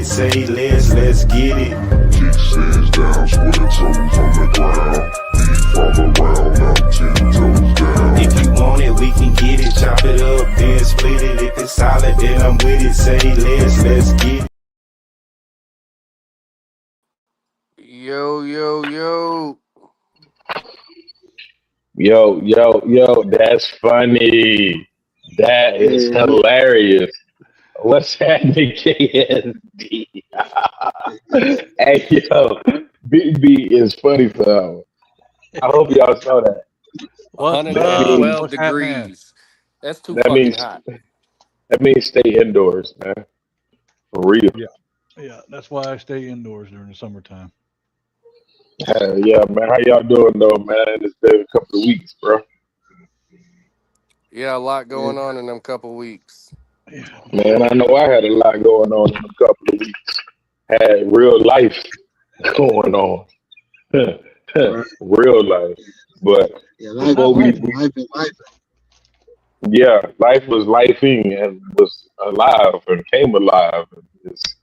it, say let's get it. Kickstands down, square toes on the ground. Beef all around, I'm 10 toes down. If you want it, we can get it. Chop it up, then split it. If it's solid, then I'm with it. Say let's get it. Yo, yo, yo. Yo, that's funny. That is hilarious. What's happening, KSD? Hey, yo, BB is funny for that. I hope y'all saw that. 112 degrees. That's too fucking hot. That means stay indoors, man. For real. Yeah, that's why I stay indoors during the summertime. Yeah, man. How y'all doing, though, man? It's been a couple of weeks, bro. Yeah, a lot going on in them couple weeks. Man, I know I had a lot going on in a couple of weeks. Had real life going on. Real life. But life was lifing and was alive and came alive and just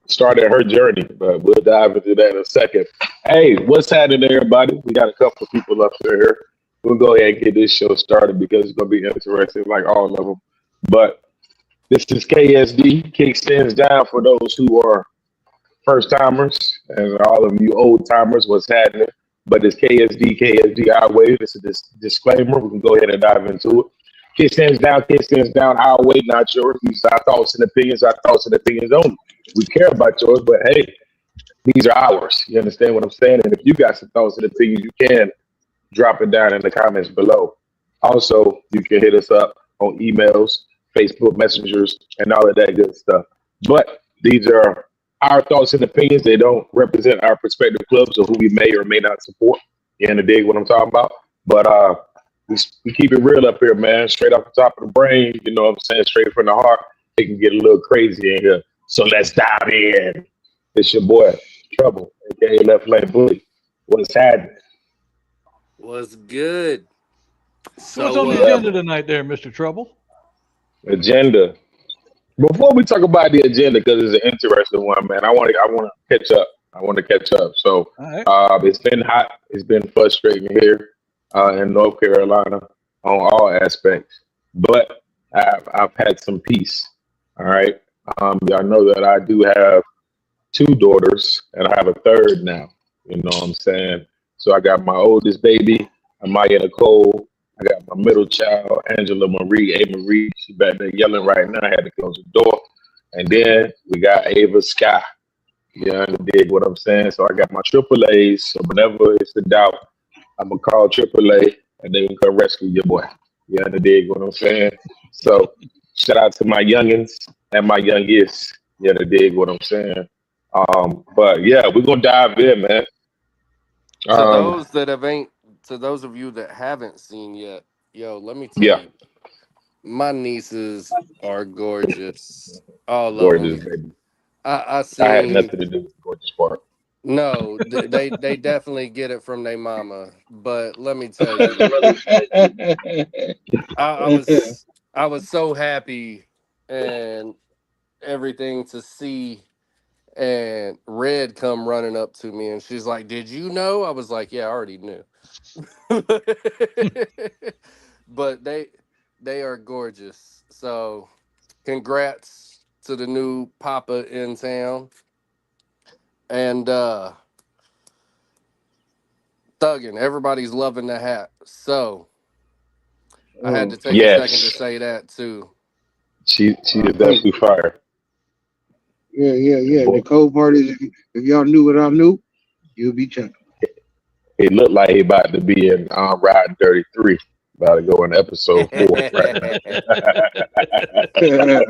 started her journey. But we'll dive into that in a second. Hey, what's happening, everybody? We got a couple of people up here. We'll go ahead and get this show started because it's going to be interesting, like all of them. But this is KSD, Kickstands Down, for those who are first timers, and all of you old timers, what's happening. But it's KSD our way. This is this disclaimer. We can go ahead and dive into it. Kickstands down our way, not yours. These are our thoughts and opinions only. We care about yours, but hey, these are ours. You understand what I'm saying? And if you got some thoughts and opinions, you can drop it down in the comments below. Also, you can hit us up on emails, Facebook messengers, and all of that good stuff. But these are our thoughts and opinions. They don't represent our prospective clubs or who we may or may not support. You understand dig what I'm talking about? But we keep it real up here, man. Straight off the top of the brain, you know what I'm saying? Straight from the heart. It can get a little crazy in here. So let's dive in. It's your boy, Trouble, aka Left Lane Bully. What's happening? What's good? So what's on the agenda tonight there, Mr. Trouble? Agenda. Before we talk about the agenda, because it's an interesting one, man, I want to catch up. So it's been hot. It's been frustrating here in North Carolina on all aspects. But I've had some peace. All right. Y'all know that I do have 2 daughters, and I have a third now. You know what I'm saying? So I got my oldest baby, Amaya Nicole. I got my middle child, Angela Marie, A. Marie. She's back there yelling right now. I had to close the door. And then we got Ava Sky. You dig what I'm saying? So I got my AAAs. So whenever it's a doubt, I'm going to call AAA, and they can come rescue your boy. You dig what I'm saying? So shout out to my youngins and my youngest. You dig what I'm saying? But yeah, we're going to dive in, man. To those of you that haven't seen yet, yo, let me tell you, my nieces are gorgeous. All gorgeous, of them. baby. I had nothing to do with the gorgeous part. No, they definitely get it from their mama. But let me tell you, I was so happy and everything to see. And Red come running up to me, and she's like, "Did you know?" I was like, "Yeah, I already knew." But they are gorgeous. So, congrats to the new papa in town. And thugging, everybody's loving the hat. So, I had to take a second to say that too. She is definitely fire. Yeah. The cold part is, if y'all knew what I knew, you'll be checking. It looked like he about to be in Riding 33. About to go in episode 4 right now.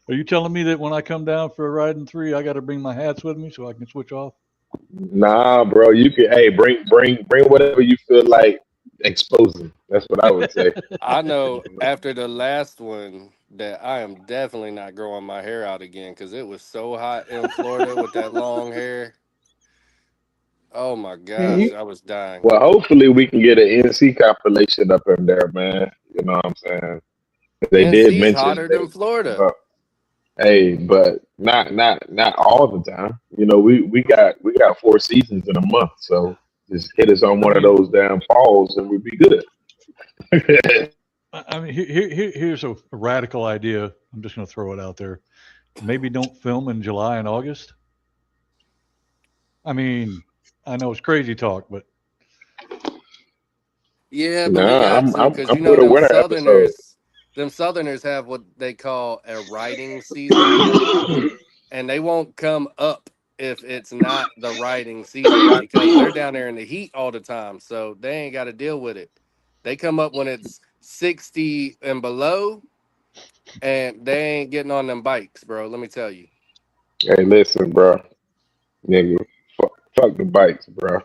Are you telling me that when I come down for a Riding 3, I got to bring my hats with me so I can switch off? Nah, bro. You can bring whatever you feel like exposing. That's what I would say. I know after the last one that I am definitely not growing my hair out again because it was so hot in Florida with that long hair. Oh my gosh, I was dying. Well, hopefully we can get an NC compilation up in there, man. You know what I'm saying? They NC's did mention hotter than Florida. Hey, but not all the time. You know, we got 4 seasons in a month, so just hit us on I one of mean, those damn falls and we'd be good. I mean, here's a radical idea. I'm just going to throw it out there. Maybe don't film in July and August. I mean, I know it's crazy talk, but Yeah, but you Nah, got I'm to, I'm because I'm you for know the winter episode. them Southerners have what they call a riding season, and they won't come up if it's not the riding season because they're down there in the heat all the time, so they ain't got to deal with it. They come up when it's 60 and below, and they ain't getting on them bikes, bro. Let me tell you. Hey, listen, bro, nigga, fuck the bikes, bro.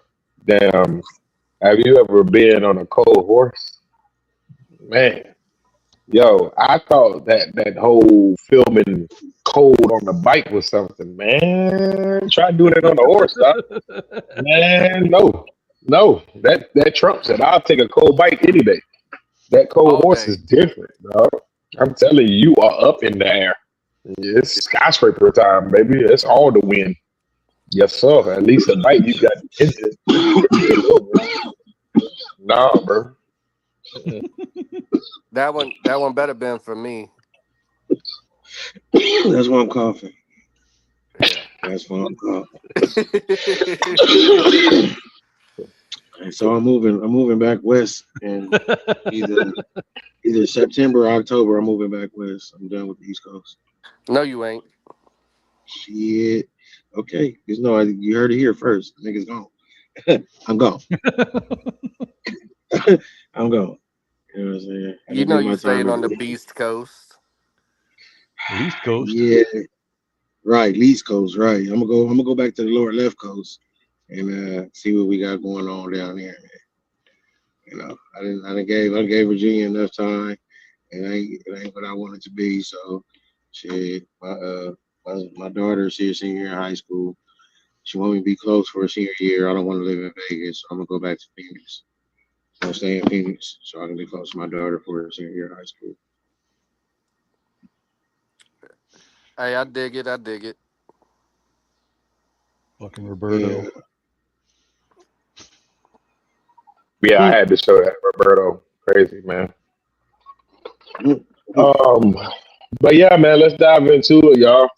Damn, have you ever been on a cold horse? Man, yo, I thought that whole filming cold on the bike was something, man. Try doing it on the horse, dog. Man, no, that trumps it. I'll take a cold bike any day. That cold All horse is day. different, dog. I'm telling you, you are up in the air. It's skyscraper time, baby. It's all the wind. Yes, sir. At least a bike, you got engine. Nah, bro. That one better been for me. That's why I'm coughing. Yeah. That's why I'm coughing. And so I'm moving back west, and either September or October. I'm moving back west. I'm done with the East Coast. No, you ain't. Shit. Okay. Just know you heard it here first. Niggas gone. I'm gone. I'm gone. You know what I'm saying? I You done know did you my time staying in on the the Beast Coast. East Coast. yeah, right. East Coast, right. I'm gonna go back to the lower left coast and see what we got going on down there, man. You know, I gave Virginia enough time, and it ain't what I want it to be. So, shit, my daughter's here senior year in high school. She want me to be close for her senior year. I don't want to live in Vegas, so I'm gonna go back to Phoenix. I'll stay in Phoenix so I can be close to my daughter for her senior year in high school. Hey, I dig it. I dig it. Fucking Roberto. Yeah. Yeah, I had to show that Roberto. Crazy, man. Mm. But yeah, man, let's dive into it, y'all.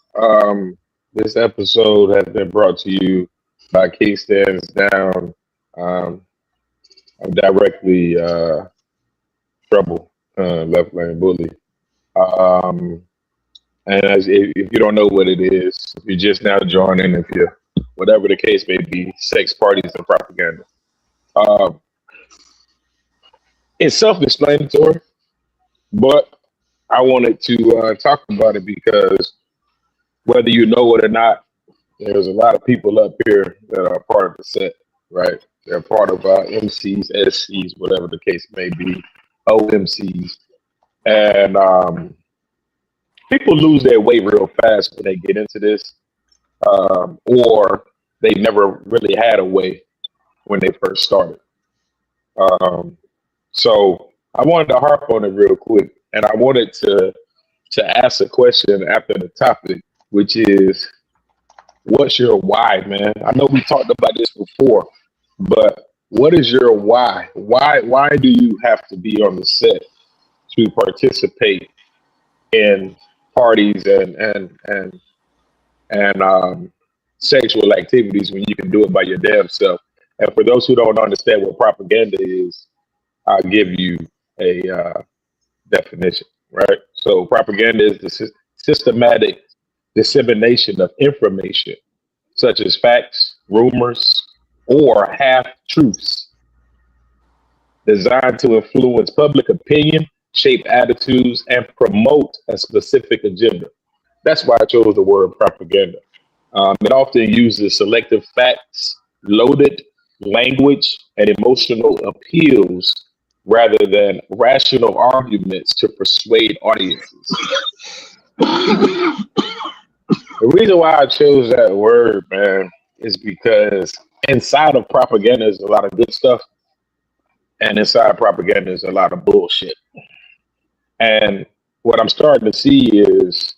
This episode has been brought to you by Key Stands Down. I'm directly Trouble, Left Lane Bully. And if you don't know what it is, if you're just now joining, if you whatever the case may be, sex, parties, and propaganda. It's self-explanatory, but I wanted to talk about it because whether you know it or not, there's a lot of people up here that are part of the set, right? They're part of MCs, SCs, whatever the case may be, OMCs. And people lose their way real fast when they get into this, or they never really had a way when they first started. So I wanted to harp on it real quick, and I wanted to ask a question after the topic, which is, what's your why, man? I know we talked about this before, but what is your why? Why do you have to be on the set to participate in parties and sexual activities when you can do it by your damn self? And for those who don't understand what propaganda is, I'll give you a definition, right? So propaganda is the systematic dissemination of information, such as facts, rumors, or half-truths, designed to influence public opinion, shape attitudes, and promote a specific agenda. That's why I chose the word propaganda. It often uses selective facts, loaded language, and emotional appeals rather than rational arguments to persuade audiences. The reason why I chose that word, man, is because inside of propaganda is a lot of good stuff, and inside propaganda is a lot of bullshit. And what I'm starting to see is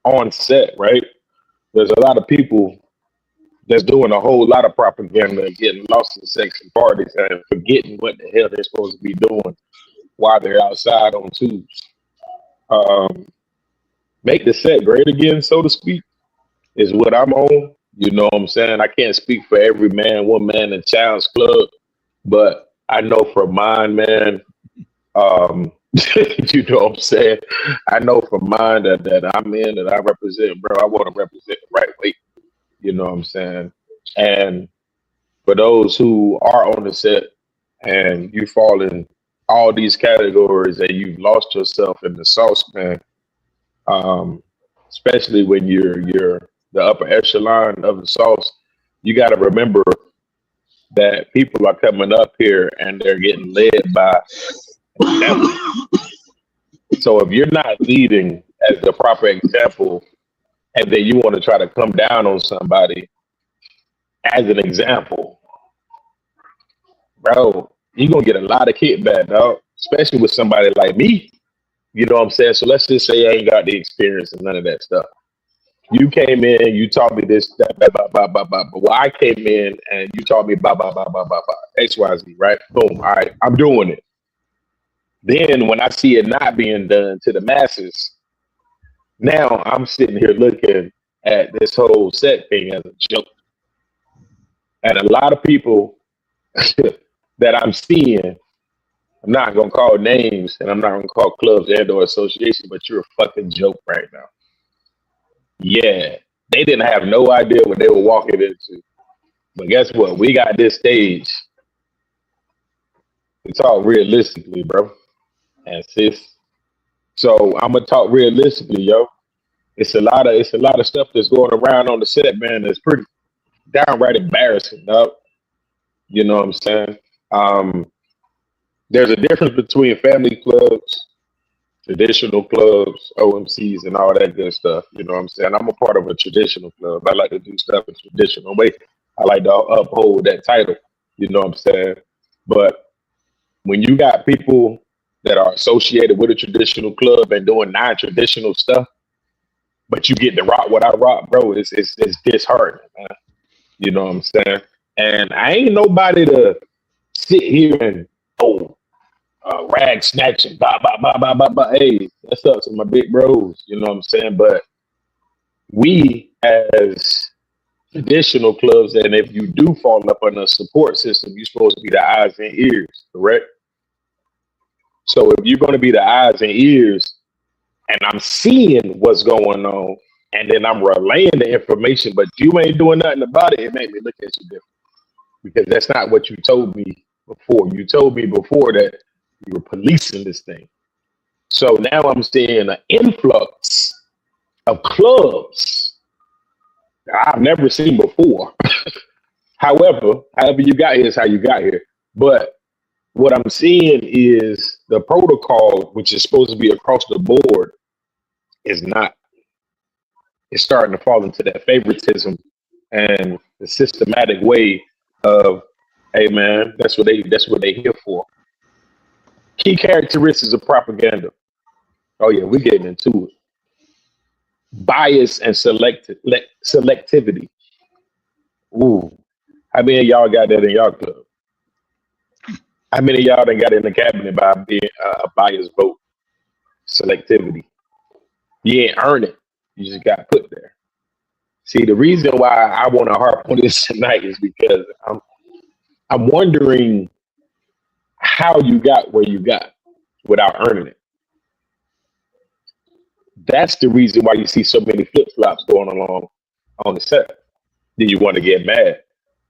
on set, right? There's a lot of people that's doing a whole lot of propaganda and getting lost in section parties and forgetting what the hell they're supposed to be doing while they're outside on tubes. Make the set great again, so to speak, is what I'm on. You know what I'm saying? I can't speak for every man, woman, and child's club, but I know for mine, man. You know what I'm saying? I know for mine that I'm in, that I represent, bro. I want to represent the right way. You know what I'm saying? And for those who are on the set and you fall in all these categories and you've lost yourself in the sauce, man, especially when you're the upper echelon of the sauce, you got to remember that people are coming up here and they're getting led by example. So if you're not leading as the proper example, and then you want to try to come down on somebody as an example, bro, you're gonna get a lot of kickback, dog, especially with somebody like me. You know what I'm saying? So let's just say I ain't got the experience and none of that stuff. You came in, you taught me this, that, but well, I came in and you taught me X, Y, Z, right? Boom. All right, I'm doing it. Then when I see it not being done to the masses, now I'm sitting here looking at this whole set thing as a joke. And a lot of people that I'm seeing, I'm not gonna call names and I'm not gonna call clubs and or associations, but you're a fucking joke right now. Yeah, they didn't have no idea what they were walking into. But guess what? We got this stage. We talk realistically, bro. And sis. So I'm gonna talk realistically, yo. It's a lot of stuff that's going around on the set, man, that's pretty downright embarrassing, dog. You know what I'm saying? There's a difference between family clubs, traditional clubs, OMCs, and all that good stuff. You know what I'm saying? I'm a part of a traditional club. I like to do stuff in a traditional way. I like to uphold that title. You know what I'm saying? But when you got people that are associated with a traditional club and doing non-traditional stuff, but you get to rock what I rock, bro, it's disheartening, man. You know what I'm saying? And I ain't nobody to sit here and rag snatching, hey, that's up to my big bros, you know what I'm saying? But we as traditional clubs, and if you do fall up on a support system, you're supposed to be the eyes and ears, correct? So if you're going to be the eyes and ears, and I'm seeing what's going on, and then I'm relaying the information, but you ain't doing nothing about it, it made me look at you different. Because that's not what you told me before. You told me before that you were policing this thing. So now I'm seeing an influx of clubs I've never seen before. However you got here is how you got here. But what I'm seeing is the protocol, which is supposed to be across the board, is not. It's starting to fall into that favoritism and the systematic way of, hey man, that's what they here for. Key characteristics of propaganda. Oh yeah, we're getting into it. Bias and selectivity. Ooh, how many of y'all got that in y'all club? How many of y'all done got in the cabinet by being a biased vote? Selectivity. You ain't earn it. You just got put there. See, the reason why I want to harp on this tonight is because I'm wondering how you got where you got without earning it. That's the reason why you see so many flip-flops going along on the set. Then you want to get mad.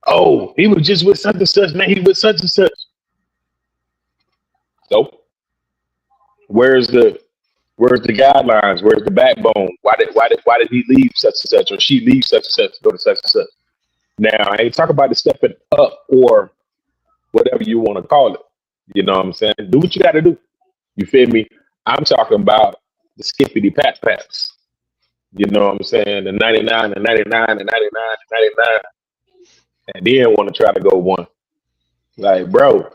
Oh, he was just with such and such, man. He was such and such. So, where's the guidelines? Where's the backbone? Why did he leave such and such, or she leave such and such to go to such and such? Now, I ain't talking about the stepping up or whatever you want to call it. You know what I'm saying? Do what you got to do. You feel me? I'm talking about the skippity pat pats. You know what I'm saying? The 99, the 99, the 99, the 99, and then want to try to go one. Like, bro,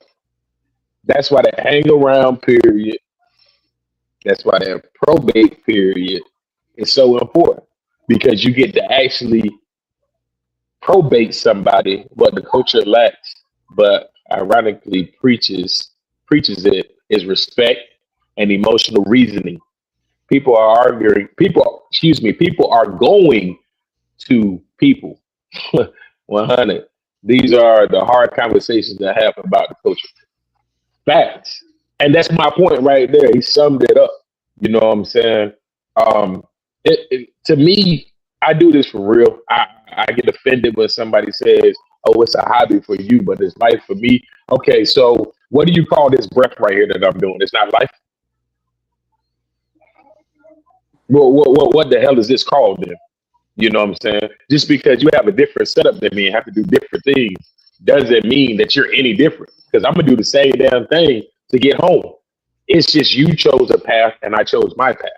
that's why that hang around period. That's why that probate period is so important because you get to actually probate somebody what the culture lacks, but ironically preaches it is respect and emotional reasoning. People are arguing. People are going to people. 100. These are the hard conversations to have about the culture. Facts. And that's my point right there. He summed it up. You know what I'm saying? Um, to me, I do this for real. I get offended when somebody says, "Oh, it's a hobby for you, but it's life for me." Okay, so what do you call this breath right here that I'm doing? It's not life. What the hell is this called then? You know what I'm saying? Just because you have a different setup than me and have to do different things doesn't mean that you're any different. Because I'm gonna do the same damn thing to get home. It's just you chose a path and I chose my path.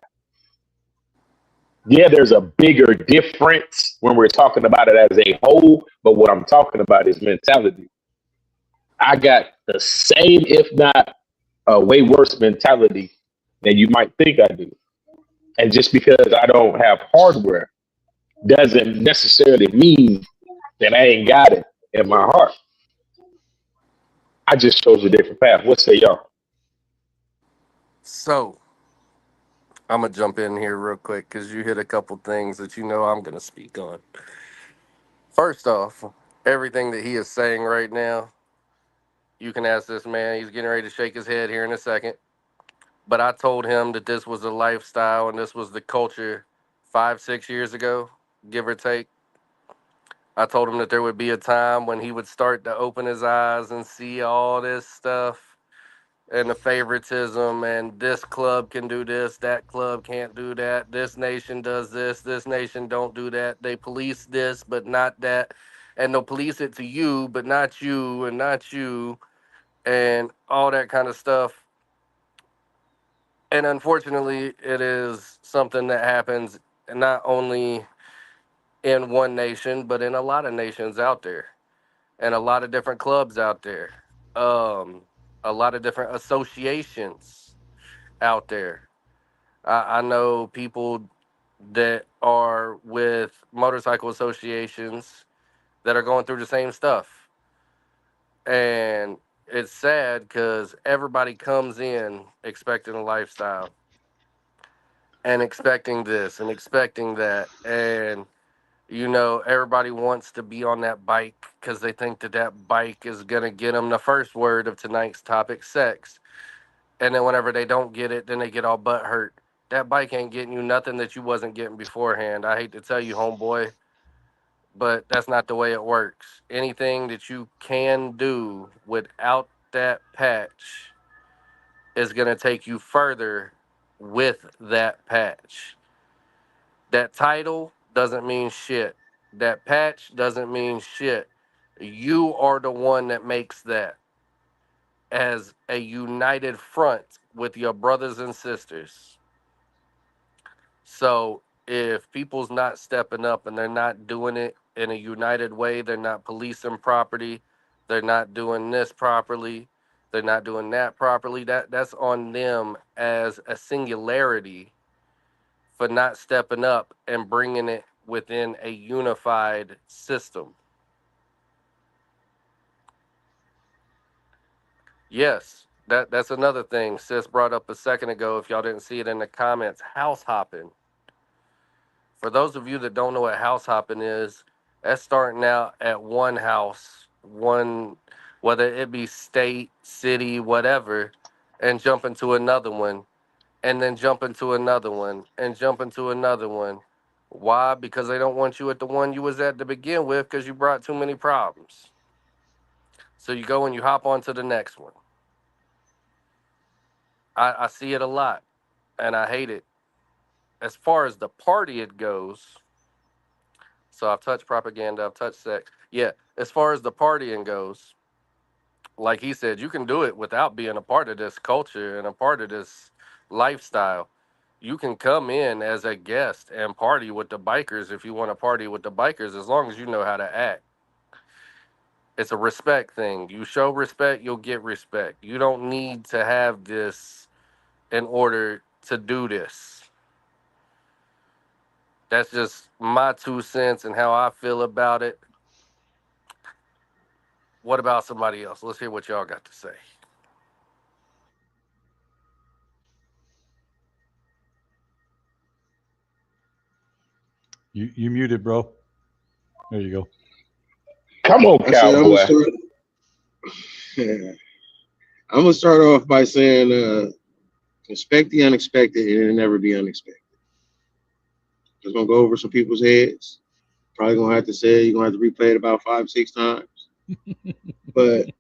Yeah, there's a bigger difference when we're talking about it as a whole, but what I'm talking about is mentality. I got the same, if not a way worse mentality than you might think I do. And just because I don't have hardware doesn't necessarily mean that I ain't got it in my heart. I just chose a different path. What say y'all? So I'm gonna jump in here real quick because you hit a couple things that you know I'm gonna speak on. First off, everything that he is saying right now, you can ask this man. He's getting ready to shake his head here in a second. But I told him that this was a lifestyle and this was the culture 5, 6 years ago, give or take. I told him that there would be a time when he would start to open his eyes and see all this stuff and the favoritism and this club can do this, that club can't do that, this nation does this nation don't do that, they police this but not that, and they'll police it to you but not you and not you, and all that kind of stuff. And unfortunately it is something that happens not only in one nation but in a lot of nations out there and a lot of different clubs out there, um, a lot of different associations out there. I know people that are with motorcycle associations that are going through the same stuff. And it's sad because everybody comes in expecting a lifestyle and expecting this and expecting that. And, you know, everybody wants to be on that bike because they think that that bike is going to get them the first word of tonight's topic, sex. And then whenever they don't get it, then they get all butt hurt. That bike ain't getting you nothing that you wasn't getting beforehand. I hate to tell you, homeboy, but that's not the way it works. Anything that you can do without that patch is going to take you further with that patch. That title doesn't mean shit. That patch doesn't mean shit. You are the one that makes that as a united front with your brothers and sisters. So if people's not stepping up and they're not doing it in a united way, they're not policing property, they're not doing this properly, they're not doing that properly, that's on them as a singularity for not stepping up and bringing it within a unified system. Yes, that's another thing Sis brought up a second ago. If y'all didn't see it in the comments, house hopping. For those of you that don't know what house hopping is, that's starting out at one house, one, whether it be state, city, whatever, and jumping to another one, and then jumping to another one, and jumping to another one. Why? Because they don't want you at the one you was at to begin with because you brought too many problems. So you go and you hop on to the next one. I see it a lot, and I hate it. As far as the party it goes, so I've touched propaganda, I've touched sex. Yeah, as far as the partying goes, like he said, you can do it without being a part of this culture and a part of this lifestyle. You can come in as a guest and party with the bikers if you want to party with the bikers, as long as you know how to act. It's a respect thing. You show respect, you'll get respect. You don't need to have this in order to do this. That's just my 2 cents and how I feel about it. What about somebody else? Let's hear what y'all got to say. You muted, bro. There you go. Come on, I said cowboy. I'm gonna start off by saying, expect the unexpected and it'll never be unexpected. Just gonna go over some people's heads. Probably gonna have to say you're gonna have to replay it about 5-6 times. But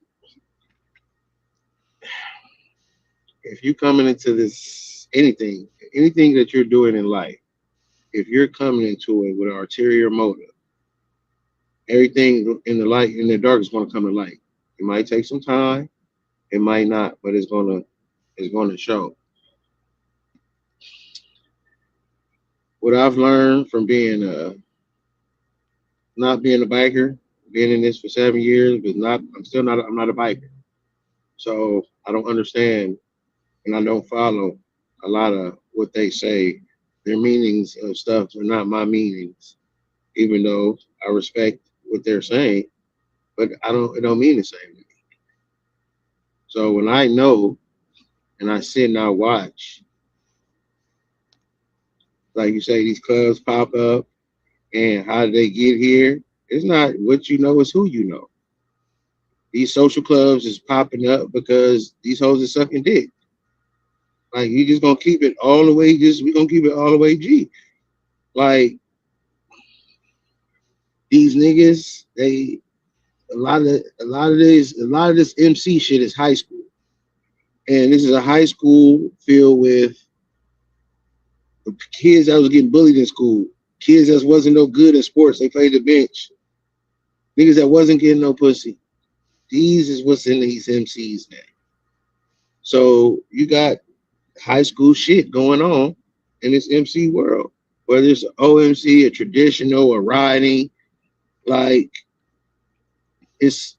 if you're coming into this anything that you're doing in life, if you're coming into it with an ulterior motive, everything in the light, in the dark is gonna come to light. It might take some time, it might not, but it's gonna show. What I've learned from being not being a biker, being in this for 7 years, but I'm not a biker. So I don't understand and I don't follow a lot of what they say. Their meanings of stuff are not my meanings, even though I respect what they're saying, but it don't mean the same to me. So when I know and I sit and I watch, like you say, these clubs pop up and how did they get here? It's not what you know, it's who you know. These social clubs is popping up because these hoes are sucking dick. Like, you just gonna keep it all the way, we gonna keep it all the way G. Like, these niggas, a lot of this MC shit is high school. And this is a high school filled with kids that was getting bullied in school, kids that wasn't no good in sports, they played the bench, niggas that wasn't getting no pussy. These is what's in these MCs now. So you got high school shit going on in this MC world, whether it's an OMC, a traditional, a riding, like it's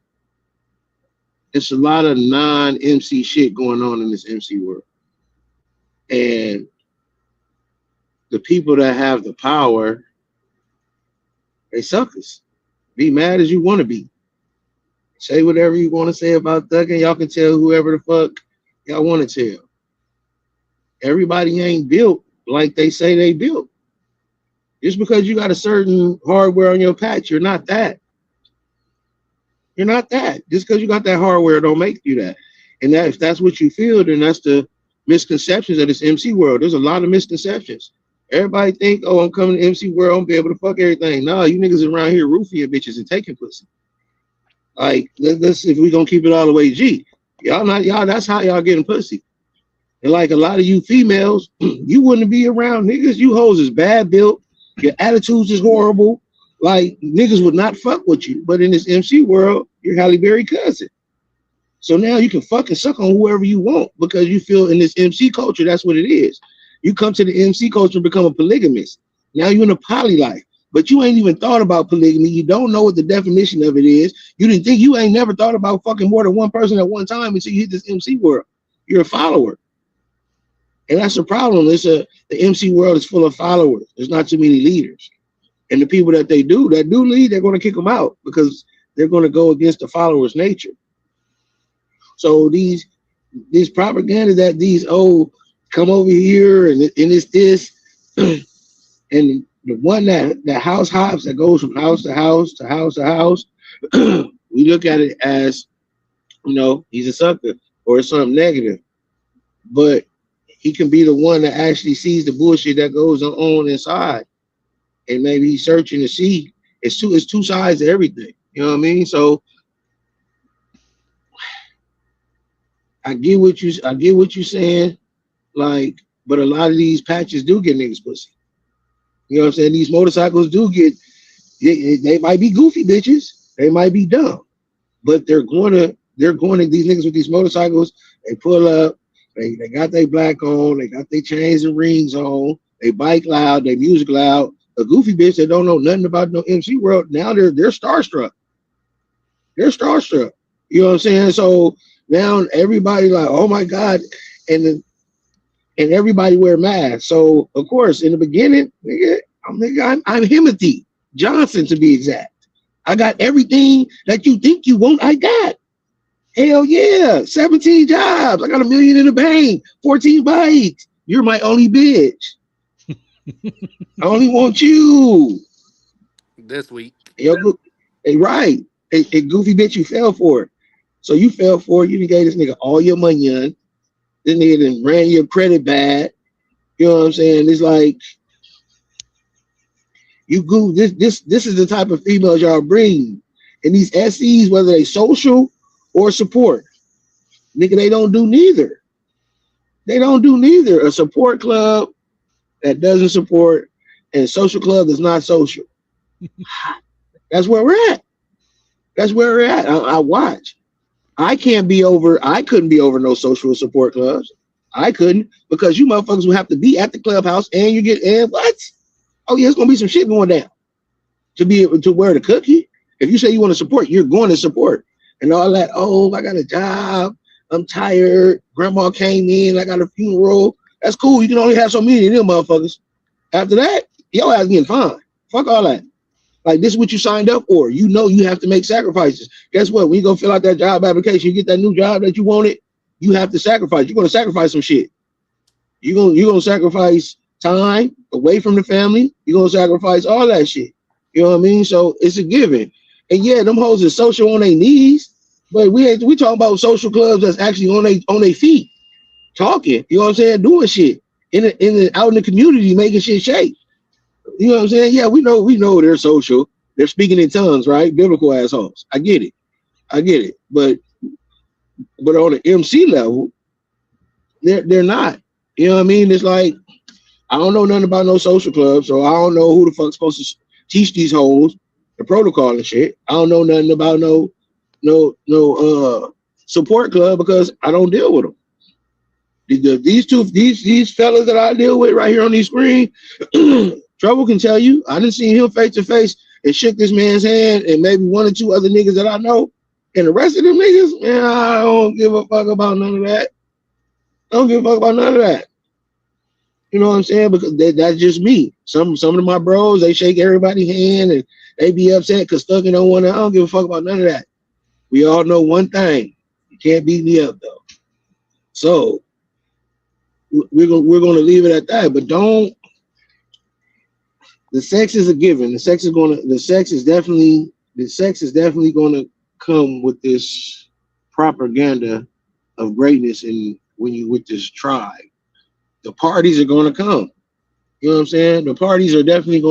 a lot of non-MC shit going on in this MC world. And the people that have the power, they suckers. Be mad as you want to be. Say whatever you want to say about thugging. Y'all can tell whoever the fuck y'all want to tell. Everybody ain't built like they say they built. Just because you got a certain hardware on your patch, you're not that. You're not that. Just because you got that hardware don't make you that. And that if that's what you feel, then that's the misconceptions of this MC world. There's a lot of misconceptions. Everybody think, oh, I'm coming to MC world, I'm gonna be able to fuck everything. No, you niggas around here roofing bitches and taking pussy. Like, let's if we gonna keep it all the way G. Y'all, that's how y'all getting pussy. And like a lot of you females, you wouldn't be around niggas. You hoes is bad built. Your attitudes is horrible. Like, niggas would not fuck with you. But in this MC world, you're Halle Berry cousin. So now you can fucking suck on whoever you want because you feel in this MC culture, that's what it is. You come to the MC culture and become a polygamist. Now you're in a poly life, but you ain't even thought about polygamy. You don't know what the definition of it is. You ain't never thought about fucking more than one person at one time until you hit this MC world. You're a follower. And that's the problem. The MC world is full of followers. There's not too many leaders. And the people that do lead, they're going to kick them out because they're going to go against the followers' nature. So these propaganda that these come over here and it's this and the one that house hops that goes from house to house to house to house, we look at it as, he's a sucker or it's something negative. But he can be the one that actually sees the bullshit that goes on inside. And maybe he's searching to see. It's two sides to everything. You know what I mean? So I get what you're saying. Like, but a lot of these patches do get niggas pussy. You know what I'm saying? These motorcycles do get, they might be goofy bitches. They might be dumb. But they're going to these niggas with these motorcycles, they pull up, they got their black on, they got their chains and rings on, they bike loud, they music loud. A goofy bitch that don't know nothing about no MC world, now they're starstruck. They're starstruck. You know what I'm saying? So now everybody like, oh my God, and everybody wear masks. So of course, in the beginning, nigga, I'm Himothy Johnson to be exact. I got everything that you think you want. I got. Hell yeah, 17 jobs. I got $1 million in the bank, 14 bikes. You're my only bitch. I only want you. This week. Hey, right. Hey, goofy bitch, you fell for it. So you fell for it. You done gave this nigga all your money on. This nigga done ran your credit bad. You know what I'm saying? It's like you goof. This is the type of females y'all bring. And these SEs, whether they social or support, nigga, they don't do neither. They don't do neither. A support club that doesn't support and a social club that's not social. That's where we're at. That's where we're at. I watch. I couldn't be over no social support clubs. I couldn't, because you motherfuckers will have to be at the clubhouse and you get, and what? Oh yeah, it's gonna be some shit going down to be able to wear the cookie. If you say you want to support, you're going to support. And all that, oh, I got a job, I'm tired, grandma came in, I got a funeral. That's cool. You can only have so many of them motherfuckers. After that, your ass getting fined. Fuck all that. Like, this is what you signed up for. You know you have to make sacrifices. Guess what? When you go fill out that job application, you get that new job that you wanted, you have to sacrifice. You're going to sacrifice some shit. You're gonna sacrifice time away from the family. You're going to sacrifice all that shit. You know what I mean? So it's a given. And yeah, them hoes are social on their knees, but we talking about social clubs that's actually on their feet, talking. You know what I'm saying? Doing shit out in the community, making shit shake. You know what I'm saying? Yeah, we know they're social. They're speaking in tongues, right? Biblical assholes. I get it. But on the MC level, they're not. You know what I mean? It's like, I don't know nothing about no social club, so I don't know who the fuck's supposed to teach these hoes the protocol and shit. I don't know nothing about no support club because I don't deal with them. These fellas that I deal with right here on these screen, Trouble can tell you, I didn't see him face to face and shook this man's hand and maybe one or two other niggas that I know. And the rest of them niggas, man, I don't give a fuck about none of that. I don't give a fuck about none of that. You know what I'm saying? Because that's just me. Some of my bros, they shake everybody's hand and they be upset because Stucky don't want to. I don't give a fuck about none of that. We all know one thing. You can't beat me up though. So we're gonna leave it at that. But don't. The sex is a given. The sex is definitely gonna come with this propaganda of greatness. And when you with this tribe, the parties are gonna come. You know what I'm saying? The parties are definitely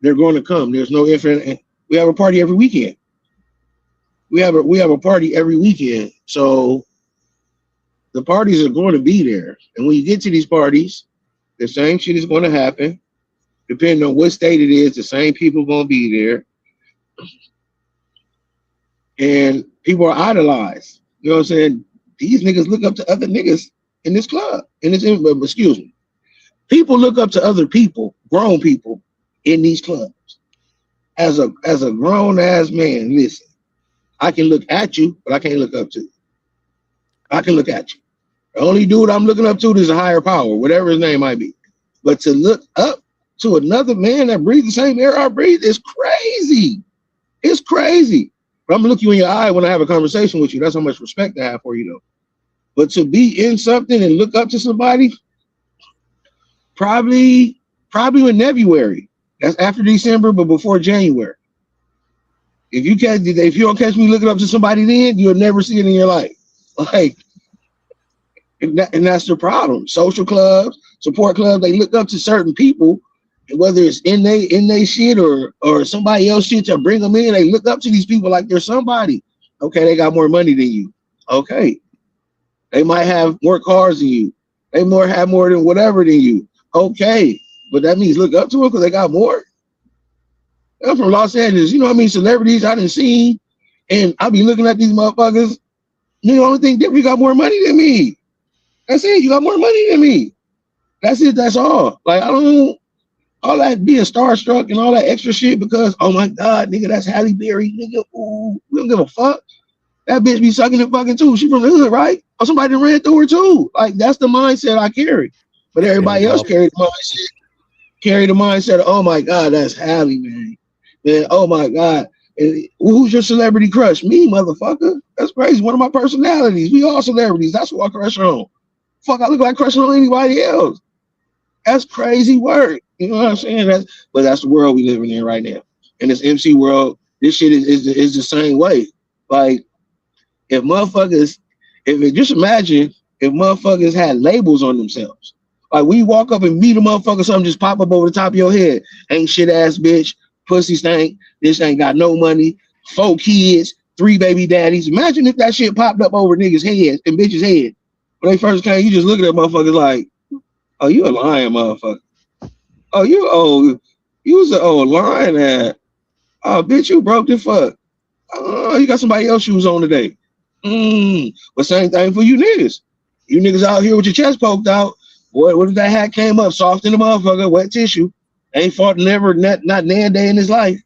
they're gonna come. There's no infinite. We have a party every weekend. We have a party every weekend. So the parties are going to be there. And when you get to these parties, the same shit is going to happen. Depending on what state it is, the same people going to be there. And people are idolized. You know what I'm saying? These niggas look up to other niggas in this club. Excuse me. People look up to other people, grown people, in these clubs. As a grown ass man, listen, I can look at you, but I can't look up to you. I can look at you. The only dude I'm looking up to is a higher power, whatever his name might be. But to look up to another man that breathes the same air I breathe is crazy. It's crazy. But I'm gonna look you in your eye when I have a conversation with you. That's how much respect I have for you, though. But to be in something and look up to somebody, probably in February. That's after December, but before January. If you don't catch me looking up to somebody then, you'll never see it in your life. Like, and that's the problem. Social clubs, support clubs, they look up to certain people, whether it's in they shit or somebody else shit to bring them in. They look up to these people like they're somebody. Okay, they got more money than you. Okay, they might have more cars than you. They have more than whatever than you. Okay, but that means look up to them because they got more. I'm from Los Angeles. You know what I mean? Celebrities I done seen, and I be looking at these motherfuckers. You know, the only thing different, you got more money than me. That's it. You got more money than me. That's it. That's all. Like, I don't all that being starstruck and all that extra shit because, oh my God, nigga, that's Halle Berry. Nigga, ooh, we don't give a fuck. That bitch be sucking and fucking too. She from the hood, right? Or somebody ran through her too. Like, that's the mindset I carry. But everybody else carries the mindset carry the mindset of, oh my God, that's Halle, man. Man, oh my God. And who's your celebrity crush? Me, motherfucker. That's crazy. One of my personalities. We all celebrities. That's who I crush on. Fuck, I look like crushing on anybody else. That's crazy work. You know what I'm saying? But that's the world we living in right now. In this MC world, this shit is the same way. Like, if motherfuckers, just imagine if motherfuckers had labels on themselves. Like, we walk up and meet a motherfucker, something just pop up over the top of your head. Ain't shit ass bitch, pussy stank, this ain't got no money, 4 kids, 3 baby daddies. Imagine if that shit popped up over niggas' heads and bitches' head. When they first came, you just look at that motherfuckers like, oh, you a lying motherfucker. Oh, you was an old lying ass. Oh, bitch, you broke the fuck. Oh, you got somebody else shoes on today. But same thing for you niggas. You niggas out here with your chest poked out. Boy, what if that hat came up soft in the motherfucker, wet tissue? Ain't fought never, not nan day in his life.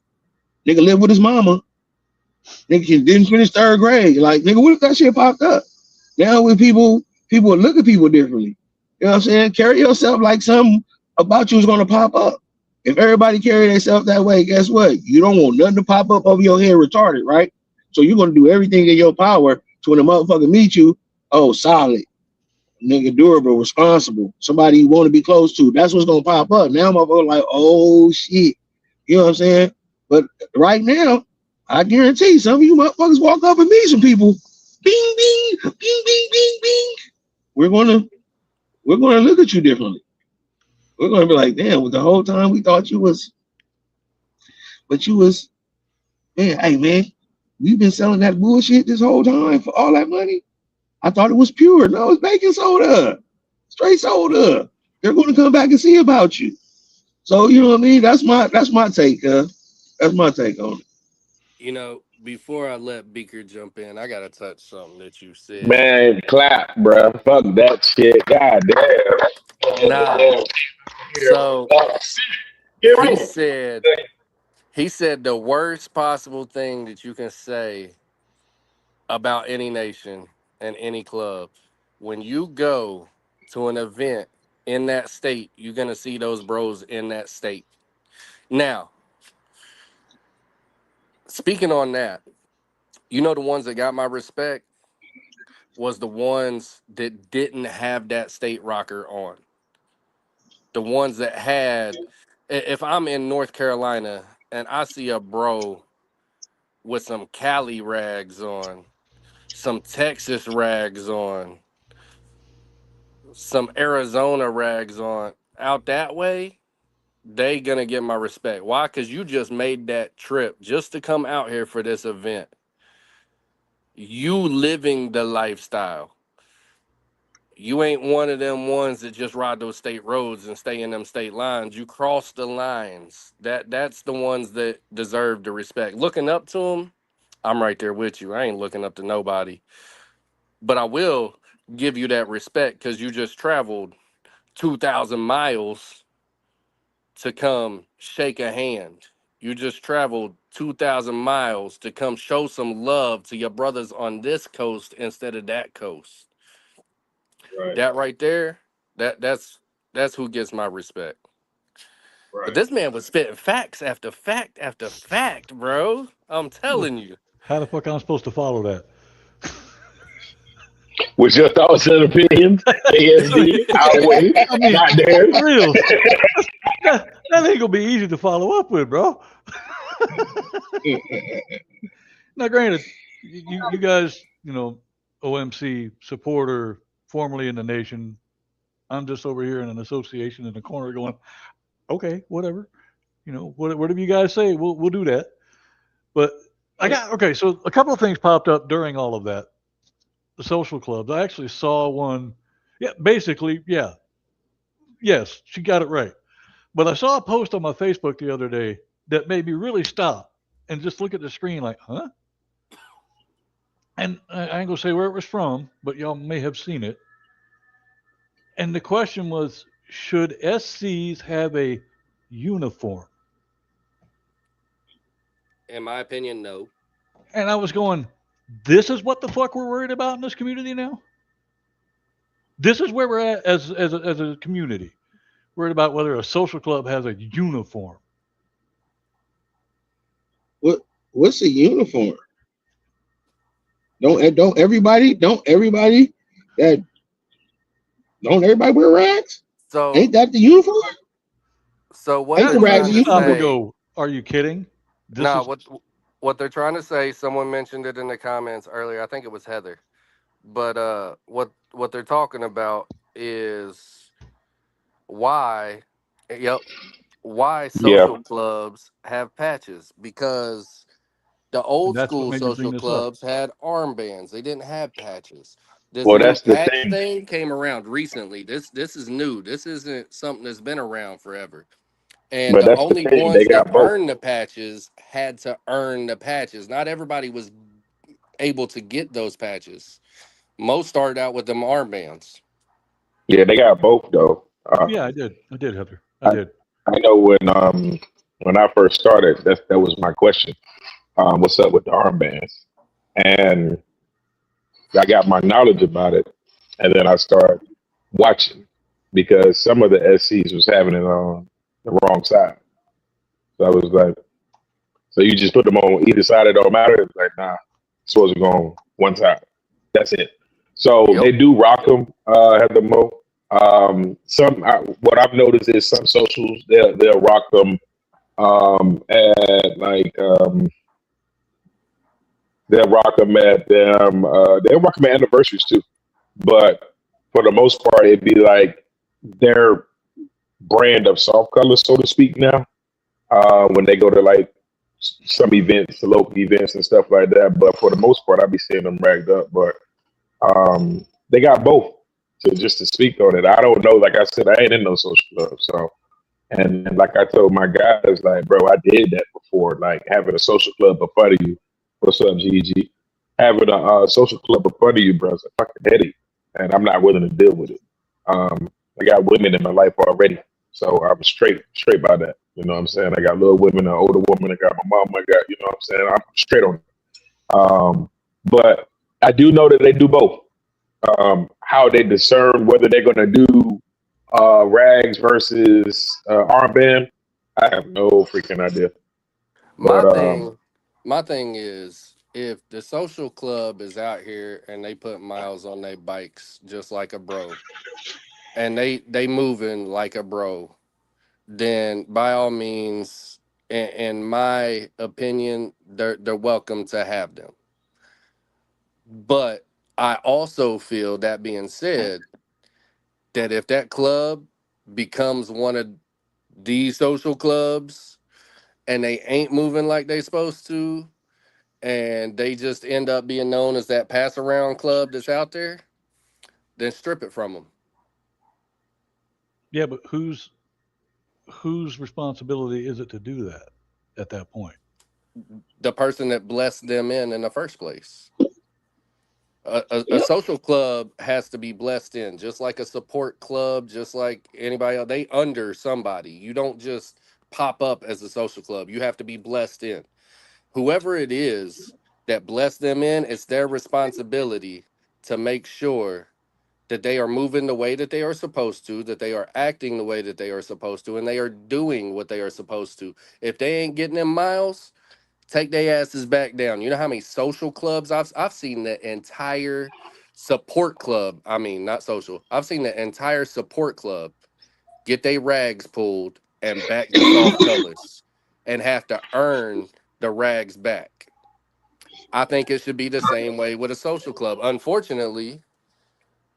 Nigga lived with his mama. Nigga didn't finish 3rd grade. Like, nigga, what if that shit popped up? Now when people look at people differently. You know what I'm saying? Carry yourself like something about you is gonna pop up. If everybody carry themselves that way, guess what? You don't want nothing to pop up over your head retarded, right? So you're gonna do everything in your power to when a motherfucker meet you, oh, solid, nigga, durable, responsible, somebody you want to be close to. That's what's gonna pop up. Now motherfucker like, oh shit. You know what I'm saying? But right now, I guarantee some of you motherfuckers walk up and meet some people. Bing, bing, bing, bing, bing, bing. We're gonna look at you differently. We're gonna be like, damn, the whole time we thought you was, but you was, man, hey man, we've been selling that bullshit this whole time for all that money. I thought it was pure. No, it's baking soda, straight soda. They're gonna come back and see about you. So you know what I mean? That's my take. That's my take on it. You know, before I let Beaker jump in, I gotta touch something that you said. Man, clap, bro. Fuck that shit. God damn. Nah. So Get he real. said the worst possible thing that you can say about any nation and any club. When you go to an event in that state, you're gonna see those bros in that state. Now, speaking on that, you know the ones that got my respect was the ones that didn't have that state rocker on. The ones that had, if I'm in North Carolina and I see a bro with some Cali rags on, some Texas rags on, some Arizona rags on, out that way, they gonna get my respect. Why? Because you just made that trip just to come out here for this event. You living the lifestyle. You ain't one of them ones that just ride those state roads and stay in them state lines. You cross the lines. That's the ones that deserve the respect. Looking up to them, I'm right there with you. I ain't looking up to nobody. But I will give you that respect because you just traveled 2,000 miles to come shake a hand. You just traveled 2,000 miles to come show some love to your brothers on this coast instead of that coast. Right, That right there, that's who gets my respect. But right. this man was spitting facts after fact after fact, bro. I'm Well, telling you. how the fuck I'm supposed to follow that? With your thoughts and opinions, ASD, our way, I mean, not theirs. for real. That ain't gonna be easy to follow up with, bro. Now, granted, you guys, OMC supporter, formerly in the nation. I'm just over here in an association in the corner going, okay, whatever. Whatever you guys say, we'll do that. But okay. So a couple of things popped up during all of that. The social clubs. I actually saw one. Yeah, basically, yeah. Yes, she got it right. But I saw a post on my Facebook the other day that made me really stop and just look at the screen like, huh? And I ain't gonna say where it was from, but y'all may have seen it. And the question was, should SCs have a uniform? In my opinion, no. And I was going, this is what the fuck we're worried about in this community now? This is where we're at as a community. worried about whether a social club has a uniform. What's a uniform? Don't everybody that don't everybody wear rags? So Ain't that the uniform? so what Ain't they're the rags trying the to Stop and say, go. Are you kidding? This no, is what they're trying to say, someone mentioned it in the comments earlier. I think it was Heather. But what they're talking about is why, yep, why Yeah, social clubs have patches, because the and old that's what school made me bring social this up. clubs had armbands. They didn't have patches. This well, new that's the patch thing. thing came around recently. This is new. This isn't something that's been around forever. And But the that's the only thing. They ones that got both. earned the patches had to earn the patches. Not everybody was able to get those patches. Most started out with them armbands. Yeah, they got both though. Yeah, I did. I did, Heather. I I, did. I know when I first started, that was my question. What's up with the armbands? And I got my knowledge about it, and then I started watching because some of the SCs was having it on the wrong side. So I was like, so you just put them on either side, it don't matter. It's like, nah, it's supposed to go on one side. That's it. So Yep. they do rock them, have the mo. What I've noticed is some socials they'll rock them at like they'll rock them at them. They'll rock them at anniversaries too. But for the most part, it'd be like their brand of soft color, so to speak. Now, when they go to like some events, the local events and stuff like that. But for the most part, I be seeing them ragged up. But they got both. So just to speak on it, I don't know. Like I said, I ain't in no social club. So, and like I told my guys, like, bro, I did that before. Like having a social club up front of you. What's up, GG? Having a social club up front of you, bro, is a fucking headache, and I'm not willing to deal with it. I got women in my life already, so I'm straight by that. You know what I'm saying? I got little women, an older woman. I got my mom. I got, you know what I'm saying? I'm straight on it. But I do know that they do both. How they discern whether they're going to do rags versus armband, I have no freaking idea. My But thing is, if the social club is out here and they put miles on their bikes just like a bro, and they moving like a bro, then by all means, in my opinion, they're welcome to have them. But I also feel, that being said, that if that club becomes one of these social clubs and they ain't moving like they supposed to, and they just end up being known as that pass around club that's out there, then strip it from them. Yeah, but whose responsibility is it to do that at that point? The person that blessed them in the first place. A social club has to be blessed in, just like a support club, just like anybody else. They under somebody. You don't just pop up as a social club. You have to be blessed in. Whoever it is that blessed them in, it's their responsibility to make sure that they are moving the way that they are supposed to, that they are acting the way that they are supposed to, and they are doing what they are supposed to. If they ain't getting them miles, take their asses back down. You know how many social clubs I've seen the entire support club. I mean, not social. I've seen the entire support club get their rags pulled and back to soft colors and have to earn the rags back. I think it should be the same way with a social club. Unfortunately,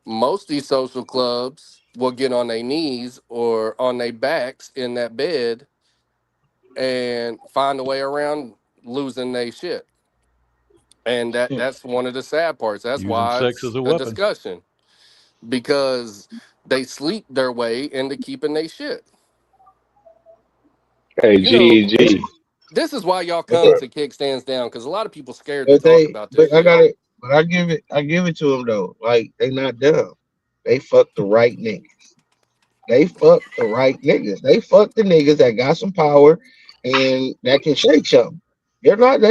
most of these social clubs will get on their knees or on their backs in that bed and find a way around losing their shit. And that's one of the sad parts. That's Using why sex as it's a a weapon. discussion, because they sleep their way into keeping their shit. hey, You know, GG. this is why y'all But come to Kickstands Down, because a lot of people scared to talk about this I shit. got it. But I give it to them though. Like they not dumb. They fuck the right niggas. They fuck the right niggas. They fuck the niggas that got some power and that can shake something. They're not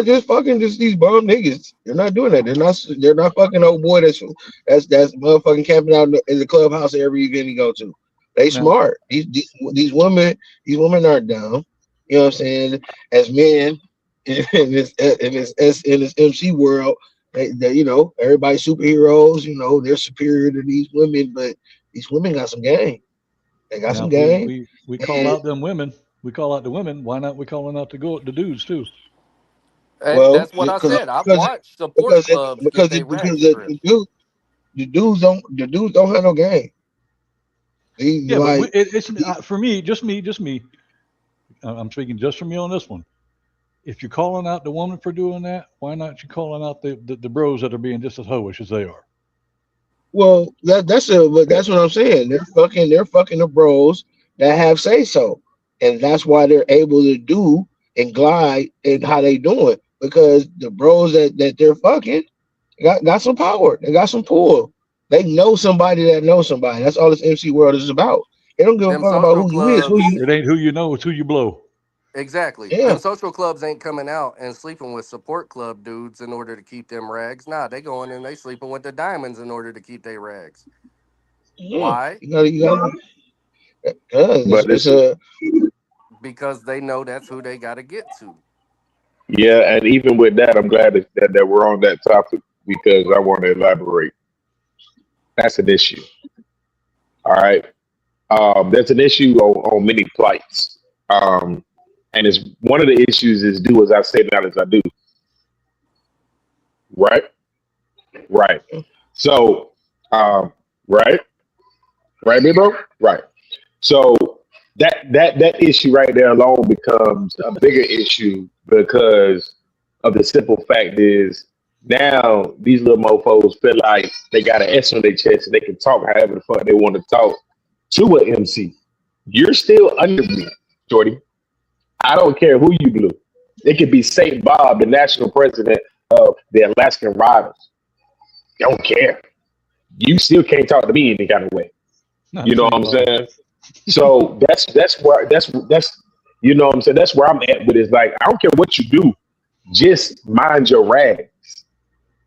just fucking just these bum niggas. They're not doing that. They're not fucking old boy that's motherfucking camping out in the clubhouse every event he go to. They Now, smart. These women aren't dumb. You know what I'm saying? As men in this MC world, they you know, everybody's superheroes. You know, they're superior to these women, but these women got some game. They got some if game. we call out them women, we call out the women. Why not we calling out the dudes too? And Well, that's what I because said. I've watched support clubs get their rags stripped. the dudes don't have no game. They Yeah, like but it's for me, just me. I'm speaking just for me on this one. If you're calling out the woman for doing that, why not you calling out the bros that are being just as hoish as they are? well that's what I'm saying. They're fucking the bros that have say so, and that's why they're able to do and glide and how they doing because the bros that they're fucking got some power. They got some pull. They know somebody that knows somebody. That's all this MC world is about. They don't give a Them fuck about social who you is. Who clubs, you? It ain't who you know, it's who you blow. exactly. Yeah. Them social clubs ain't coming out and sleeping with support club dudes in order to keep them rags. Nah, they going and they sleeping with the diamonds in order to keep their rags. Yeah. Why? You gotta. But It's it's a Because they know that's who they got to get to. yeah, and even with that, I'm glad that we're on that topic because I want to elaborate. That's an issue. All right. There's an issue on many plights. And it's one of the issues is do as I say, not as I do. Right? Right. So, right? Right, me, bro? Right. So that issue right there alone becomes a bigger issue because of the simple fact is now these little mofos feel like they got an S on their chest and they can talk however the fuck they want to talk to an MC. You're still under me, Shorty. I don't care who you blew. It could be St. Bob, the national president of the Alaskan Riders. Don't care. You still can't talk to me any kind of way. You know what I'm saying? So that's where you know what I'm saying. That's where I'm at with it. Like I don't care what you do, just mind your rags.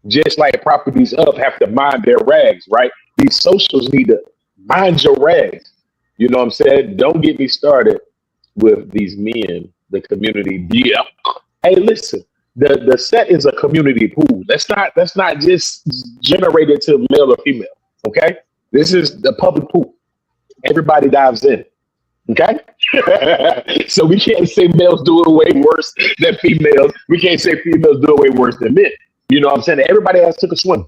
Just like properties up have to mind their rags, right? These socials need to mind your rags. You know what I'm saying? Don't get me started with these men, the community. Yeah. Hey, listen, the set is a community pool. That's not just generated to male or female. Okay, this is the public pool. Everybody dives in. Okay, so we can't say males do it way worse than females. We can't say females do it way worse than men. You know what I'm saying? Everybody else took a swim,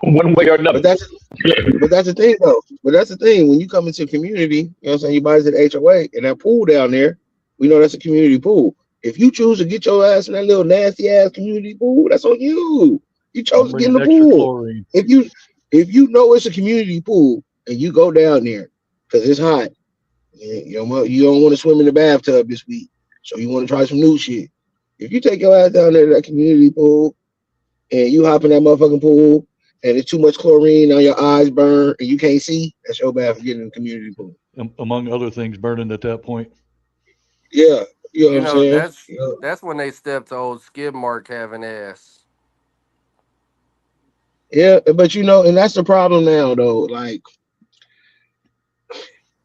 one way or another. but that's the thing though. But that's the thing when you come into community, you know what I'm saying? You buy to the HOA and that pool down there, we know that's a community pool. If you choose to get your ass in that little nasty ass community pool, that's on you. You chose to get in the pool. Chlorine. If you know it's a community pool and you go down there because it's hot, you don't want to swim in the bathtub this week, so you want to try some new shit. If you take your ass down there to that community pool and you hop in that motherfucking pool and it's too much chlorine on your eyes burn and you can't see, that's your bad for getting in the community pool. Among other things burning at that point. Yeah, you know You what I'm know, saying? that's when they step to old skid mark having ass. Yeah, but you know, and that's the problem now though. Like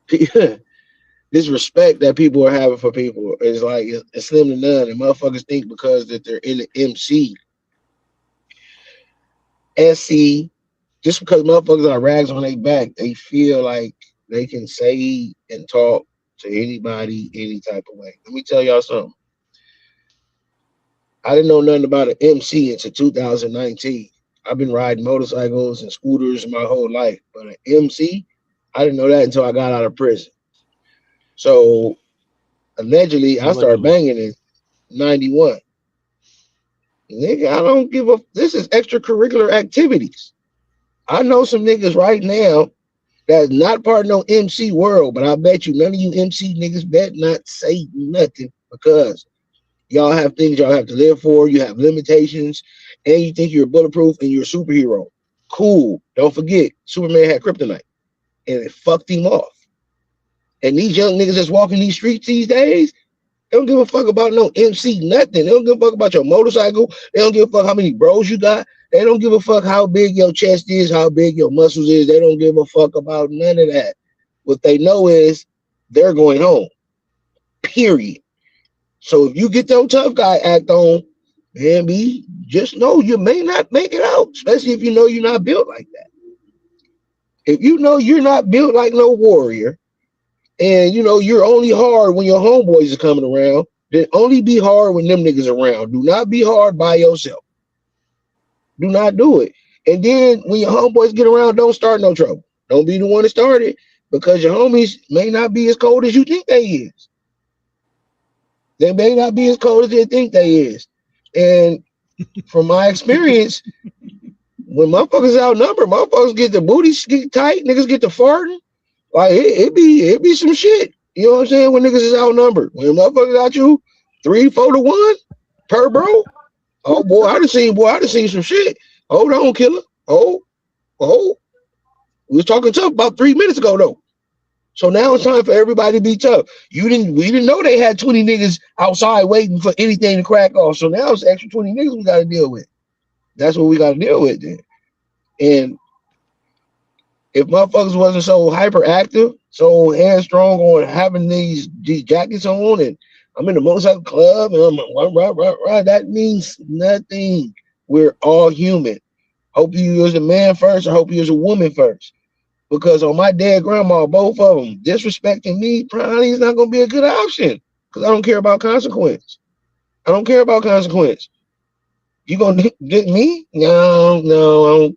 this respect that people are having for people is like it's slim to none, and motherfuckers think because that they're in the MC, SC, just because motherfuckers got rags on their back, they feel like they can say and talk to anybody any type of way. Let me tell y'all something. I didn't know nothing about an MC until 2019. I've been riding motorcycles and scooters my whole life, but an MC, I didn't know that until I got out of prison. So allegedly, I started banging in 91. Nigga, I don't give a. This is extracurricular activities. I know some niggas right now that's not part of no MC world, but I bet you none of you MC niggas bet not say nothing because y'all have things y'all have to live for. You have limitations, and you think you're bulletproof and you're a superhero. Cool. Don't forget, Superman had kryptonite, and it fucked him off. And these young niggas that's walking these streets these days, they don't give a fuck about no MC nothing. They don't give a fuck about your motorcycle. They don't give a fuck how many bros you got. They don't give a fuck how big your chest is, how big your muscles is. They don't give a fuck about none of that. What they know is they're going home. Period. So if you get your tough guy act on, man, just know you may not make it out, especially if you know you're not built like that. If you know you're not built like no warrior, and you know you're only hard when your homeboys are coming around, then only be hard when them niggas around. Do not be hard by yourself. Do not do it. And then when your homeboys get around, don't start no trouble. Don't be the one to start it, because your homies may not be as cold as you think they is. They may not be as cold as they think they is. And from my experience, when motherfuckers outnumbered, motherfuckers get the booties get tight, niggas get the farting. Like it be some shit. You know what I'm saying? When niggas is outnumbered. When motherfuckers got you 3-4 to 1 per bro. Oh boy, I done seen some shit. Hold on, killer. Oh. We was talking tough about 3 minutes ago though. So now it's time for everybody to be tough. We didn't know they had 20 niggas outside waiting for anything to crack off. So now it's extra 20 niggas we gotta deal with. That's what we gotta deal with then. And if motherfuckers wasn't so hyperactive, so headstrong on having these jackets on, and I'm in the motorcycle club and I'm right, that means nothing. We're all human. Hope you as a man first, I hope you as a woman first. Because on my dead grandma, both of them, disrespecting me probably is not going to be a good option. Because I don't care about consequence. I don't care about consequence. You going to get me? No.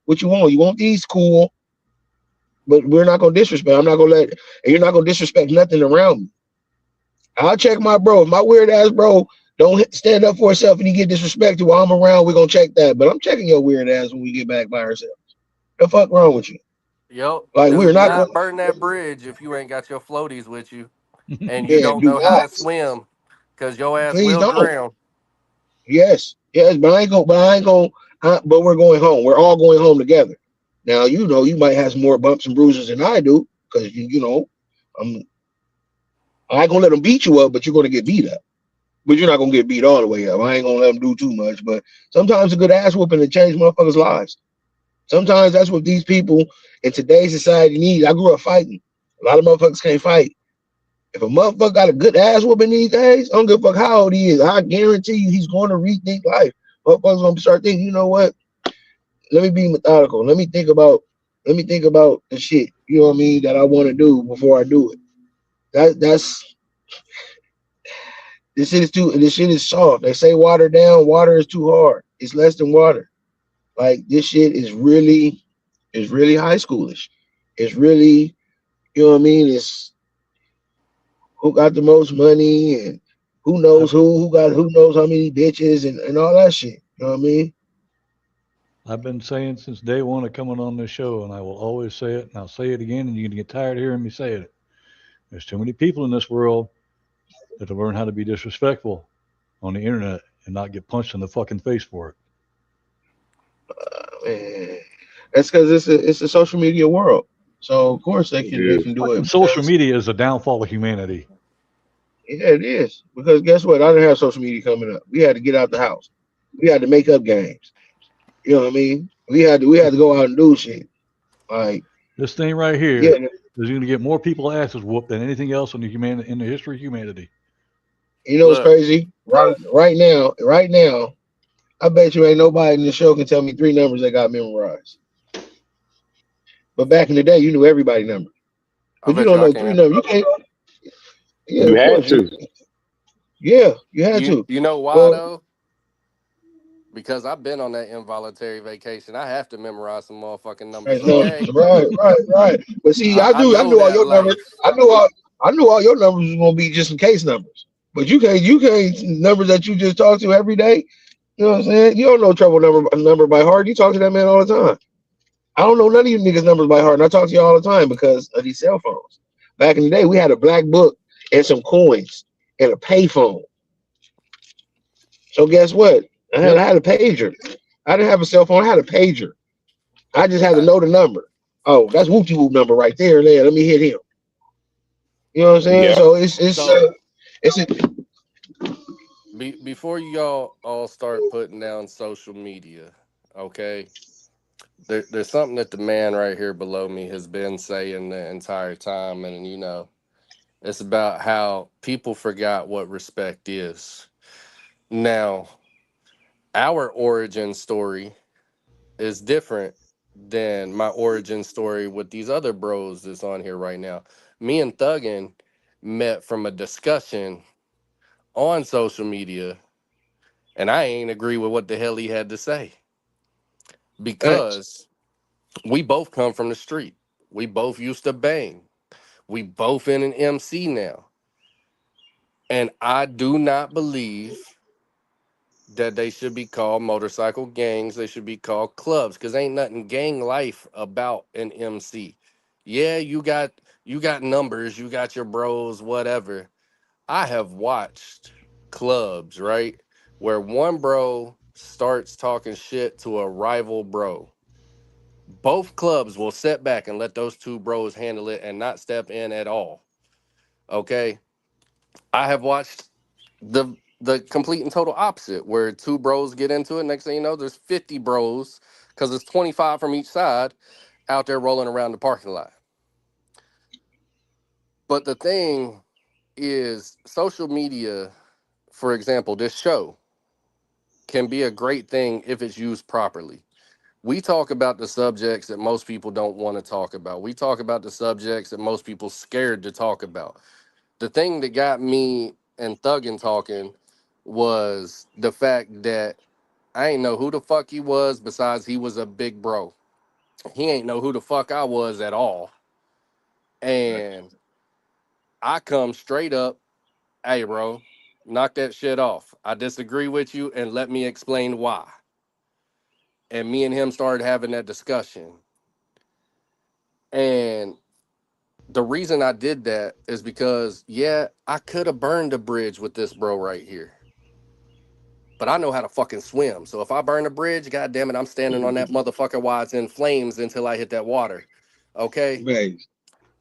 What you want? You want these? Cool. But we're not going to disrespect. I'm not going to let, and you're not going to disrespect nothing around me. I'll check my bro. If my weird ass bro don't stand up for herself and he get disrespected while I'm around, we're going to check that. But I'm checking your weird ass when we get back by ourselves. The fuck wrong with you? Yep. Like, Do we're not not going burn that bridge if you ain't got your floaties with you and you yeah, don't do know how to not. swim, because your ass Please will don't. drown. Yes, but I ain't gonna, but we're going home. We're all going home together. Now, you know, you might have some more bumps and bruises than I do, because you know, I ain't gonna let them beat you up, but you're gonna get beat up. But you're not gonna get beat all the way up. I ain't gonna let them do too much. But sometimes a good ass whooping to change motherfuckers' lives. Sometimes that's what these people in today's society need. I grew up fighting. A lot of motherfuckers can't fight. If a motherfucker got a good ass whooping these days, I don't give a fuck how old he is. I guarantee you he's going to rethink life. Motherfuckers gonna start thinking, you know what? Let me be methodical. Let me think about the shit, you know what I mean, that I want to do before I do it. That's this shit is soft. They say water down, water is too hard. It's less than water. Like this shit is really high schoolish. It's really, you know what I mean? It's who got the most money and who knows who knows how many bitches and all that shit. You know what I mean? I've been saying since day one of coming on this show, and I will always say it, and I'll say it again, and you're going to get tired of hearing me say it. There's too many people in this world that have learned how to be disrespectful on the internet and not get punched in the fucking face for it. Man. That's because it's a social media world. So of course they can do it. Social media is a downfall of humanity. Yeah, it is. Because guess what? I didn't have social media coming up. We had to get out the house. We had to make up games. You know what I mean? We had to go out and do shit. Like this thing right here yeah, is going to get more people asses whooped than anything else in the history of humanity. you know what's crazy? Right now, I bet you ain't nobody in the show can tell me 3 numbers that got memorized. But back in the day, you knew everybody's number. But you don't know 3 numbers. You can't. Yeah, You had to. Yeah, you had to. You know why though? Because I've been on that involuntary vacation. I have to memorize some motherfucking numbers. Okay? Right. But see, I knew all your numbers. I knew all your numbers was gonna be just in case numbers. But you can't numbers that you just talk to every day. You know what I'm saying? You don't know trouble number by heart. You talk to that man all the time. I don't know none of you niggas numbers by heart, and I talk to you all the time because of these cell phones. Back in the day, we had a black book and some coins and a payphone. So guess what? I had a pager. I didn't have a cell phone. I had a pager. I just had to know the number. Oh, that's Whoopty Whoop number right there. Let me hit him. You know what I'm saying? Yeah. So it's before you all start putting down social media, okay? there's something that the man right here below me has been saying the entire time, and it's about how people forgot what respect is. Now, our origin story is different than my origin story with these other bros that's on here right now. Me and Thuggin met from a discussion on social media, and I ain't agree with what the hell he had to say Facts. because we both come from the street. We both used to bang. We both in an MC now. And I do not believe that they should be called motorcycle gangs. They should be called clubs because ain't nothing gang life about an MC. Yeah, you got numbers, you got your bros, whatever. I have watched clubs, right? Where one bro starts talking shit to a rival bro. Both clubs will sit back and let those two bros handle it and not step in at all. Okay? I have watched the complete and total opposite, where two bros get into it. Next thing you know, there's 50 bros, because it's 25 from each side, out there rolling around the parking lot. But the thing is, social media, for example, this show can be a great thing if it's used properly. We talk about the subjects that most people don't want to talk about. We talk about the subjects that most people scared to talk about. The thing that got me and Thuggin talking was the fact that I ain't know who the fuck he was besides he was a big bro. He ain't know who the fuck I was at all. And I come straight up, hey bro, knock that shit off. I disagree with you and let me explain why. And me and him started having that discussion. And the reason I did that is because, yeah, I could have burned a bridge with this bro right here. But I know how to fucking swim. So if I burn a bridge, god damn it, I'm standing on that motherfucker while it's in flames until I hit that water. Okay? Facts.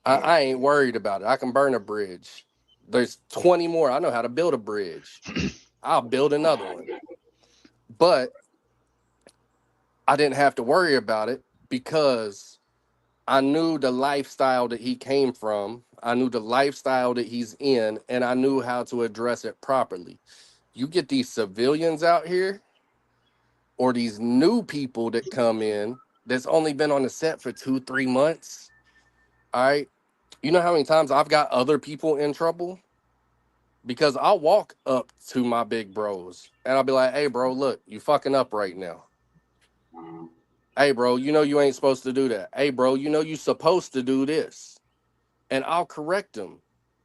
I ain't worried about it. I can burn a bridge. There's 20 more. I know how to build a bridge. I'll build another one. But I didn't have to worry about it because I knew the lifestyle that he came from. I knew the lifestyle that he's in, and I knew how to address it properly. You get these civilians out here, or these new people that come in that's only been on the set for 2-3 months. All right. You know how many times I've got other people in trouble? Because I'll walk up to my big bros and I'll be like, hey, bro, look, you fucking up right now. Hey, bro, you know you ain't supposed to do that. Hey, bro, you know you supposed to do this. And I'll correct them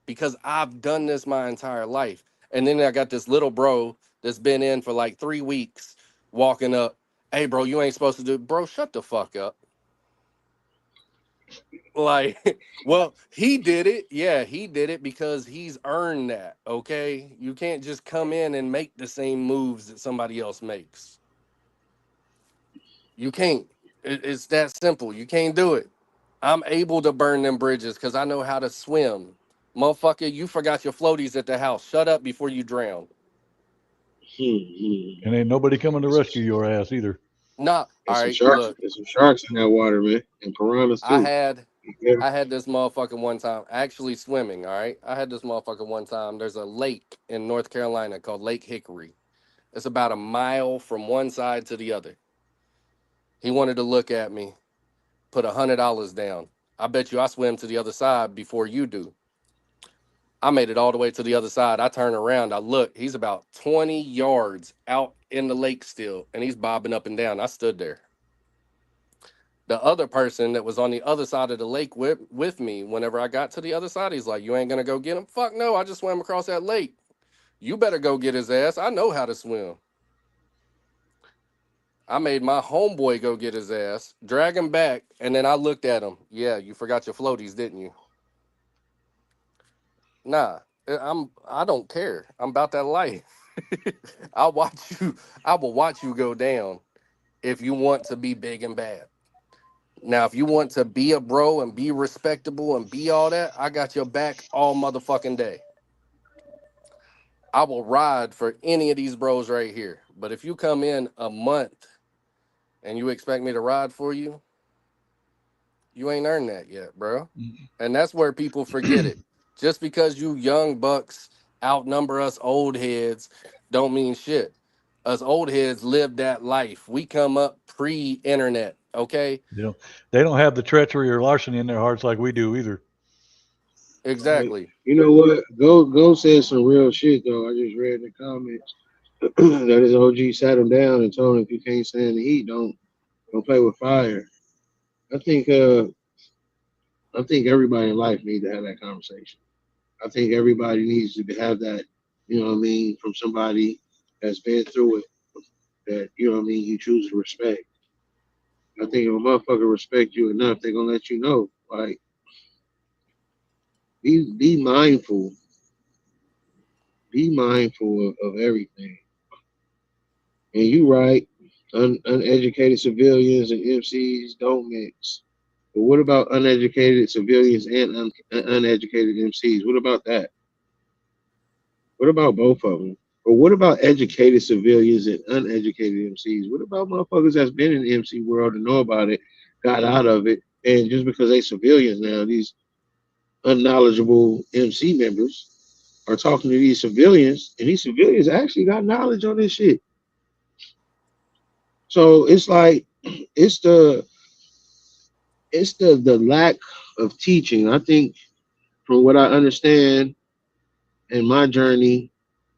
because I've done this my entire life. And then I got this little bro that's been in for like 3 weeks walking up. Hey, bro, you ain't supposed to do. Bro, shut the fuck up. Like, well, he did it. Yeah, he did it because he's earned that. Okay. You can't just come in and make the same moves that somebody else makes. You can't. It's that simple. You can't do it. I'm able to burn them bridges because I know how to swim. Motherfucker, you forgot your floaties at the house. Shut up before you drown. And ain't nobody coming to rescue your ass either. Nah, all There's some right, sharks. look, There's some sharks in that water, man, and piranhas I too. had Yeah. I had this motherfucker one time, actually swimming, all right? I had this motherfucker one time. There's a lake in North Carolina called Lake Hickory. It's about a mile from one side to the other. He wanted to look at me, put $100 down. I bet you I swim to the other side before you do. I made it all the way to the other side. I turn around, I look, he's about 20 yards out in the lake still, and he's bobbing up and down. I stood there. The other person that was on the other side of the lake with me, whenever I got to the other side, he's like, you ain't gonna go get him? Fuck no, I just swam across that lake. You better go get his ass. I know how to swim. I made my homeboy go get his ass, drag him back, and then I looked at him. Yeah, you forgot your floaties, didn't you? Nah, I don't care. I'm about that life. I'll watch you, I will watch you go down if you want to be big and bad. Now, if you want to be a bro and be respectable and be all that, I got your back all motherfucking day. I will ride for any of these bros right here. But if you come in a month and you expect me to ride for you, you ain't earned that yet, bro. Mhm. And that's where people forget it. Just because you young bucks outnumber us old heads don't mean shit. Us old heads live that life. We come up pre-internet, okay? They don't have the treachery or larceny in their hearts like we do either. Right. Exactly. You know what? Go said some real shit though. I just read in the comments that his OG sat him down and told him if you can't stand the heat, don't play with fire. I think I think everybody in life needs to have that conversation. I think everybody needs to have that, you know what I mean, from somebody that's been through it, that, you know what I mean, you choose to respect. I think if a motherfucker respect you enough, they're gonna let you know. Like, be mindful. Be mindful of everything. And you right, uneducated civilians and MCs don't mix. But what about uneducated civilians and uneducated MCs? What about that? What about both of them? Or what about educated civilians and uneducated MCs? What about motherfuckers that's been in the MC world and know about it, got out of it, and just because they civilians now, these unknowledgeable MC members are talking to these civilians, and these civilians actually got knowledge on this shit. So it's like it's the the lack of teaching. I think from what I understand in my journey,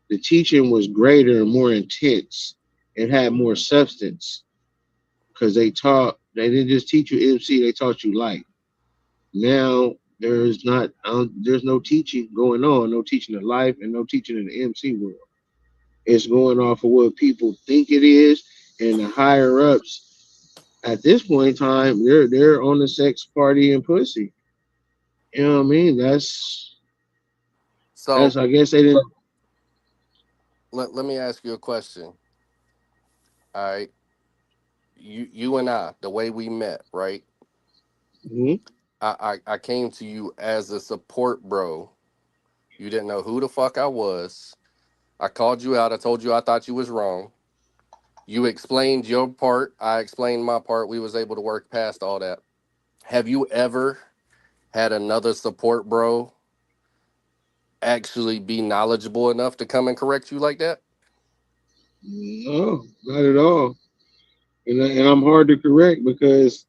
the teaching was greater and more intense. It had more substance because they didn't just teach you MC, they taught you life. Now there's no teaching going on, no teaching of life and no teaching in the MC world. It's going off of what people think it is, and the higher ups at this point in time, they're on the sex party and pussy. You know what I mean? That's So I guess they didn't. let me ask you a question. All right. You and I, the way we met, right? Mhm. I came to you as a support bro. You didn't know who the fuck I was. I called you out. I told you I thought you was wrong. You explained your part. I explained my part. We was able to work past all that. Have you ever had another support bro actually be knowledgeable enough to come and correct you like that? No, not at all. And I'm hard to correct because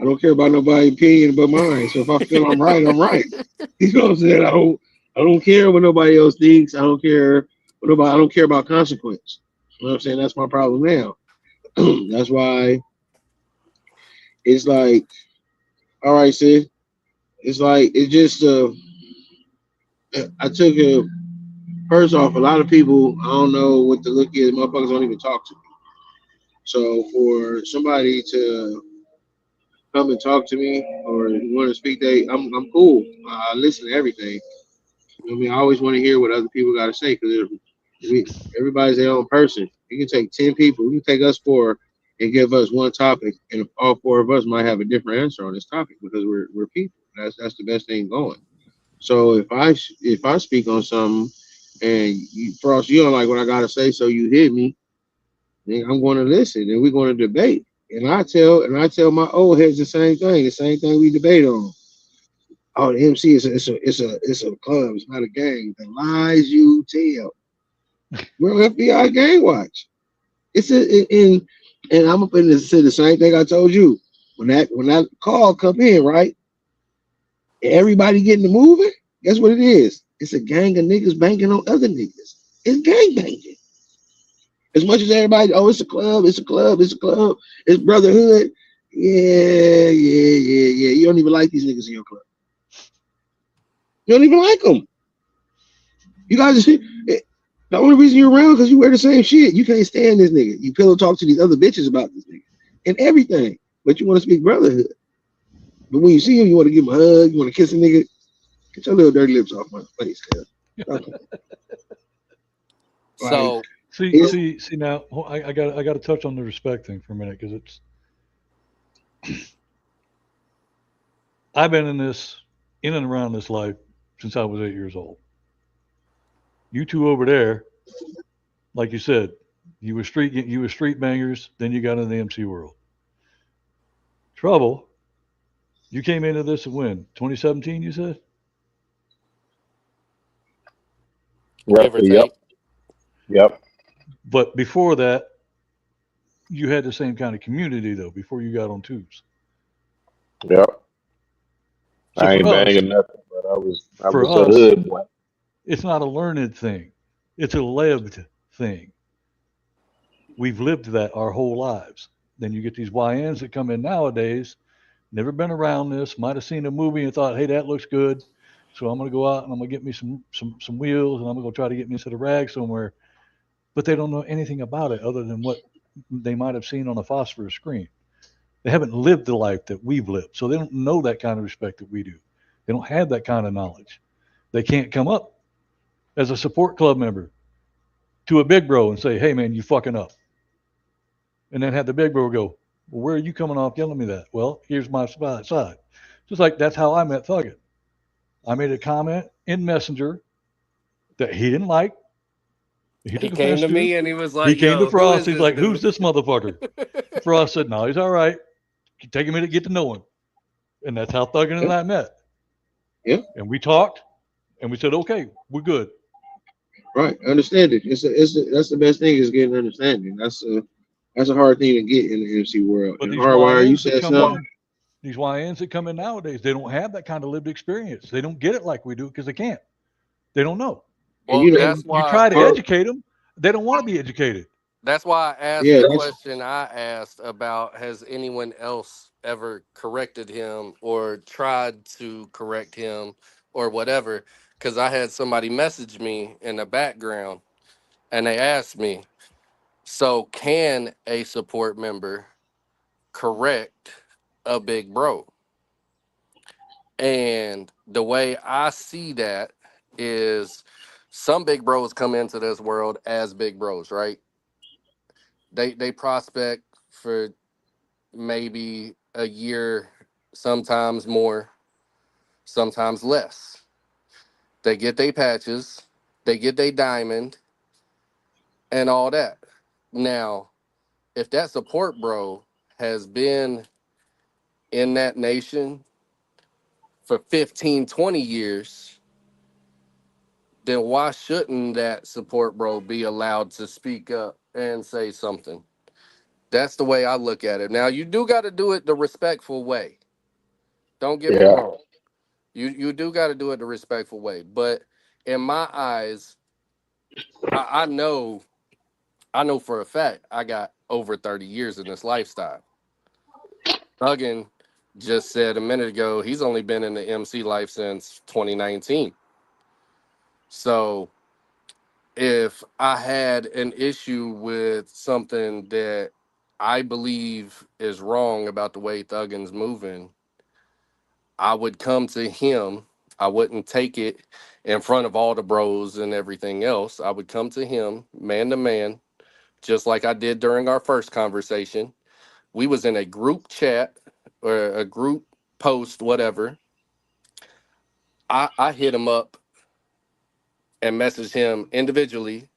I don't care about nobody's opinion but mine. So if I feel I'm right, I'm right. You know what I'm saying? I don't care what nobody else thinks. I don't care what nobody. I don't care about consequence. You know what I'm saying? That's my problem now. That's why it's like, all right, sis. It's like it's just I took a first off. A lot of people I don't know what the look is. Motherfuckers don't even talk to me. So for somebody to come and talk to me or want to speak, I'm cool. I listen to everything. I mean, I always want to hear what other people got to say because everybody's their own person. You can take 10 people, you can take us four and give us one topic, and all four of us might have a different answer on this topic because we're people. That's the best thing going. So if I speak on something and you Frost, you don't like what I gotta say, so you hit me, then I'm going to listen and we're going to debate. And I tell my old heads the same thing we debate on. Oh, the MC is a club. It's not a gang. The lies you tell. We're FBI gang watch. It's and I'm up in to say the same thing I told you when that call come in, right? Everybody getting to moving. Guess what it is? It's a gang of niggas banking on other niggas. It's gang banging. As much as everybody, oh, it's a club, it's a club, it's a club, it's brotherhood. Yeah. You don't even like these niggas in your club. You don't even like them. You guys, the only reason you're around because you wear the same shit. You can't stand this nigga. You pillow talk to these other bitches about this nigga and everything, but you want to speak brotherhood. But when you see him, you want to give him a hug, you want to kiss a nigga. Get your little dirty lips off my face, okay. Like So See now, I got to touch on the respect thing for a minute because I've been in and around this life since I was 8 years old. You two over there, like you said, You were street bangers. Then you got into the MC world. Trouble. You came into this when 2017. You said. Give or Roughly, yep, take. yep, But before that, you had the same kind of community though. Before you got on tubes. yep. So I for ain't us, banging nothing, but I was a for us, hood boy. it's not a learned thing. It's a lived thing. We've lived that our whole lives. Then you get these YNs that come in nowadays, never been around this, might have seen a movie and thought, hey, that looks good. So I'm gonna go out and I'm gonna get me some wheels and I'm gonna go try to get me a set of rags somewhere. But they don't know anything about it other than what they might have seen on a phosphorus screen. They haven't lived the life that we've lived. So they don't know that kind of respect that we do. They don't have that kind of knowledge. They can't come up as a support club member to a big bro and say, hey man, you fucking up. And then have the big bro go, well, where are you coming off yelling me that? Well, here's my side. Just like that's how I met Thuggin. I made a comment in Messenger that he didn't like. He He took came offense to to. me and he was He like, came to "Yo, who Frost. is He's this like, dude?" who's this motherfucker? Frost said, no, he's all right. Take a minute to get to know him. And that's how Thuggin and I met. Yeah. And we talked and we said, okay, we're good. Right. Understanding. That's the best thing is getting understanding. That's a hard thing to get in the MC world. But And these Hardwire, you YNs that said come something. in, these YNs that come in nowadays, they don't have that kind of lived experience. They don't get it like we do because they can't. They don't know. And Well, you know, that's And you why. try to educate them, they don't want to be educated. That's why I asked yeah, the that's question I asked about has anyone else ever corrected him or tried to correct him or whatever? Because I had somebody message me in the background and they asked me, so can a support member correct a big bro? And the way I see that is some big bros come into this world as big bros, right? They prospect for maybe a year, sometimes more, sometimes less. They get their patches, they get their diamond, and all that. Now, if that support bro has been in that nation for 15, 20 years, then why shouldn't that support bro be allowed to speak up and say something? That's the way I look at it. Now, you do got to do it the respectful way. Don't get me Yeah, wrong. You do got to do it the respectful way. But in my eyes, I know for a fact I got over 30 years in this lifestyle. Huggin just said a minute ago he's only been in the MC life since 2019. So if I had an issue with something that I believe is wrong about the way Thuggin's moving, I would come to him. I wouldn't take it in front of all the bros and everything else. I would come to him man to man, just like I did during our first conversation. We was in a group chat or a group post, whatever. I hit him up and messaged him individually.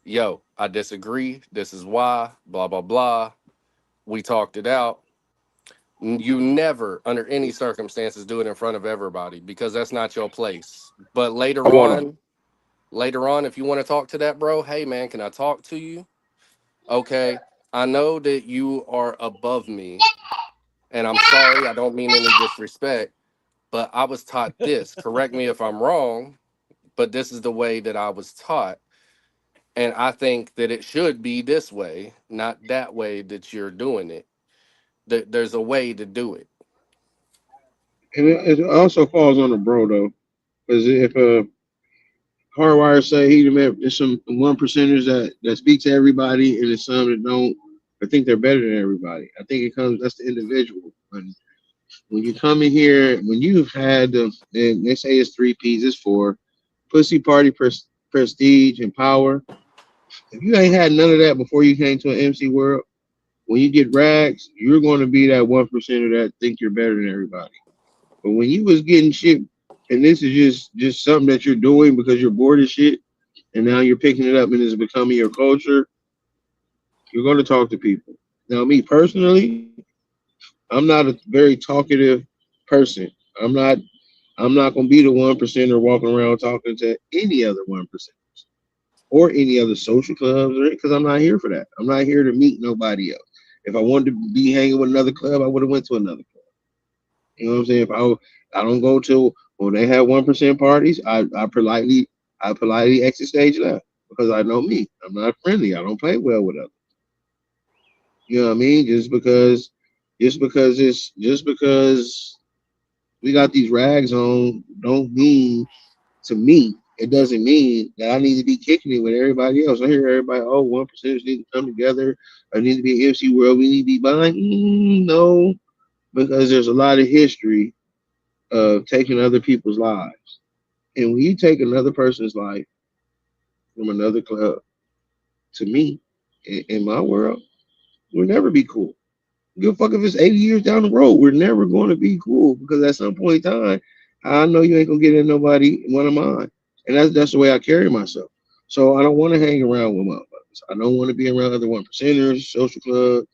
Yo, I disagree. This is why, blah, blah, blah. We talked it out. You never, under any circumstances, do it in front of everybody because that's not your place. But I wanna. later on, if you want to talk to that bro, hey man, can I talk to you? Okay. I know that you are above me, and I'm sorry, I don't mean any disrespect, but I was taught this. Correct me if I'm wrong, but this is the way that I was taught. And I think that it should be this way, not that way that you're doing it. There's a way to do it. and it also falls on the bro though, because if Hardwire say he met there's some one percenters that speak to everybody, and there's some that don't. I think they're better than everybody. I think it comes that's the individual. When you come in here, when you've had the and they say it's 3 P's, it's 4: pussy, party, prestige, and power. If you ain't had none of that before you came to an MC world, when you get rags, you're going to be that 1%er that think you're better than everybody. But when you was getting shit, and this is just something that you're doing because you're bored of shit, and now you're picking it up and it's becoming your culture, You're going to talk to people. Now, me personally, I'm not a very talkative person. I'm not. I'm not going to be the 1% walking around talking to any other 1% or any other social clubs, or because I'm not here for that. I'm not here to meet nobody else. If I wanted to be hanging with another club, I would have went to another club. You know what I'm saying? If I don't go to when they have 1% parties, I politely exit stage left because I know me. I'm not friendly. I don't play well with others. You know what I mean? Just because we got these rags on, don't mean to me. It doesn't mean that I need to be kicking it with everybody else. I hear everybody, oh, 1%ers need to come together. I need to be MC World. We need to be buying. No, because there's a lot of history of taking other people's lives. And when you take another person's life from another club, to me, in my world, we'll never be cool. Give a fuck if it's 80 years down the road. We're never going to be cool because at some point in time, I know you ain't gonna get in nobody one of mine, and that's the way I carry myself. So I don't want to hang around with motherfuckers. I don't want to be around other 1%ers, social club,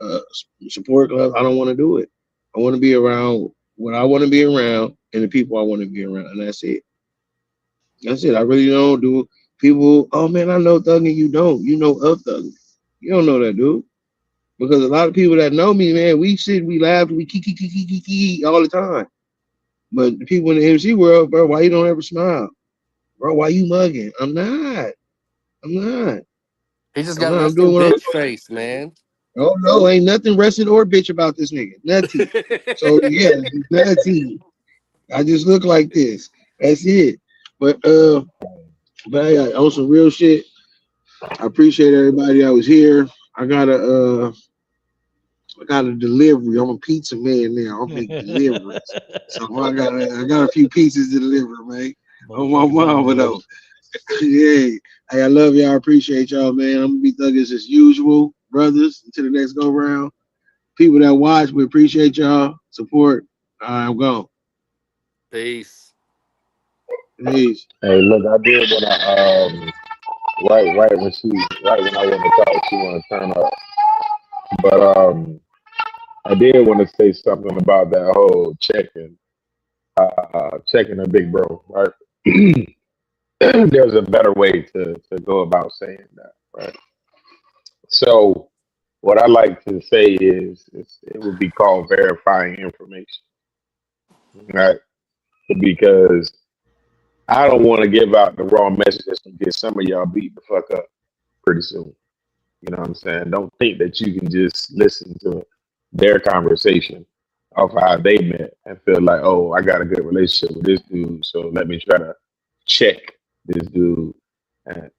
uh, support club. I don't want to do it. I want to be around what I want to be around and the people I want to be around, and that's it. That's it. I really don't do people. Oh man, I know thugging. You don't. You know of thugging. You don't know that, dude. Because a lot of people that know me, man, we sit, we laugh, we kiki all the time. But the people in the MC world, bro, why you don't ever smile? Bro, why you mugging? I'm not. I'm not. He just I'm got not. I'm resting doing what I'm bitch doing. face, man. Oh no, ain't nothing rested or bitch about this nigga. Nothing. So yeah, nothing. I just look like this. That's it. But yeah, on some real shit. I appreciate everybody that was here. I got a delivery. I'm a pizza man now. I'm big deliveries. So I got a few pizzas to deliver, man. On my mama though. Yeah. Hey, I love y'all. I appreciate y'all, man. I'm gonna be thuggers as usual, brothers, until the next go round. People that watch, we appreciate y'all. Support. I'm gone. Peace. Peace. Hey, look, I did when right when I want to talk, she want to turn up. But I did want to say something about that whole checking a big bro, right? There's a better way to go about saying that, right? So what I like to say is it would be called verifying information, right? Because I don't want to give out the wrong message that's gonna get some of y'all beat the fuck up pretty soon. You know what I'm saying? Don't think that you can just listen to their conversation of how they met and feel like, oh, I got a good relationship with this dude, so let me try to check this dude. And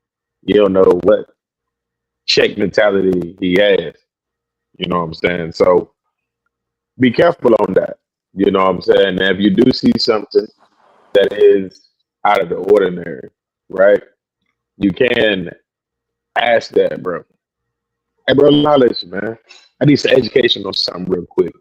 you don't know what check mentality he has. You know what I'm saying? So be careful on that. You know what I'm saying? Now, if you do see something that is out of the ordinary, right? You can ask that, bro. Hey, bro, knowledge, man. I need some education on something real quick.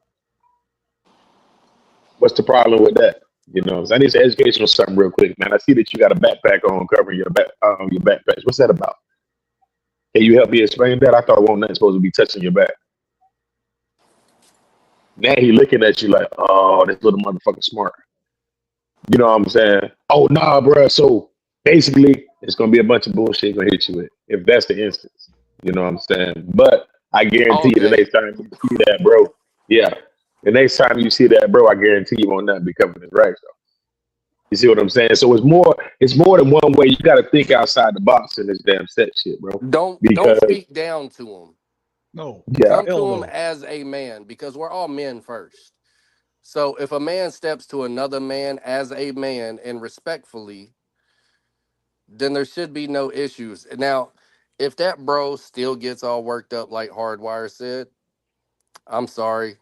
What's the problem with that? You know, so I need some education on something real quick, man. I see that you got a backpack on covering your backpack. What's that about? Can you help me explain that? I thought one nothing supposed to be touching your back. Now he looking at you like, oh, this little motherfucker smart. You know what I'm saying? Oh, nah, bro. So basically, it's gonna be a bunch of bullshit gonna hit you with if that's the instance. You know what I'm saying? But I guarantee All you the day. next time you see that, bro. Yeah. The next time you see that, bro, I guarantee you won't not be covering his racks though. You see what I'm saying? So it's more than one way. You gotta think outside the box in this damn set shit, bro. Don't Because speak down to him. No, yeah, Come hell to him no. as a man because we're all men first. So if a man steps to another man as a man and respectfully, then there should be no issues. Now, if that bro still gets all worked up like Hardwire said, I'm sorry.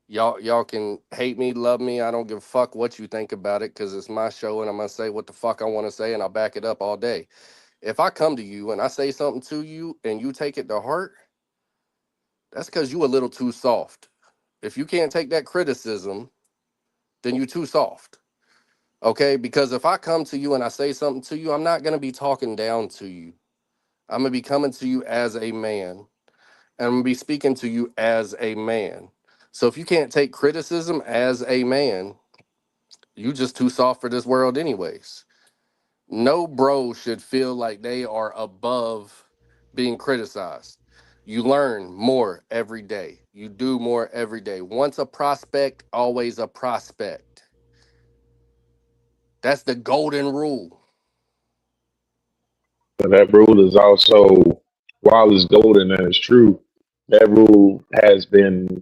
Y'all can hate me, love me. I don't give a fuck what you think about it because it's my show and I'm gonna say what the fuck I want to say and I'll back it up all day. If I come to you and I say something to you and you take it to heart, that's because you a little too soft. If you can't take that criticism, then you too soft. Okay? Because if I come to you and I say something to you, I'm not gonna be talking down to you. I'm gonna be coming to you as a man and I'm gonna be speaking to you as a man. So if you can't take criticism as a man, you just too soft for this world anyways. No bro should feel like they are above being criticized. You learn more every day. You do more every day. Once a prospect, always a prospect. That's the golden rule. But that rule is also, while it's golden and it's true, that rule has been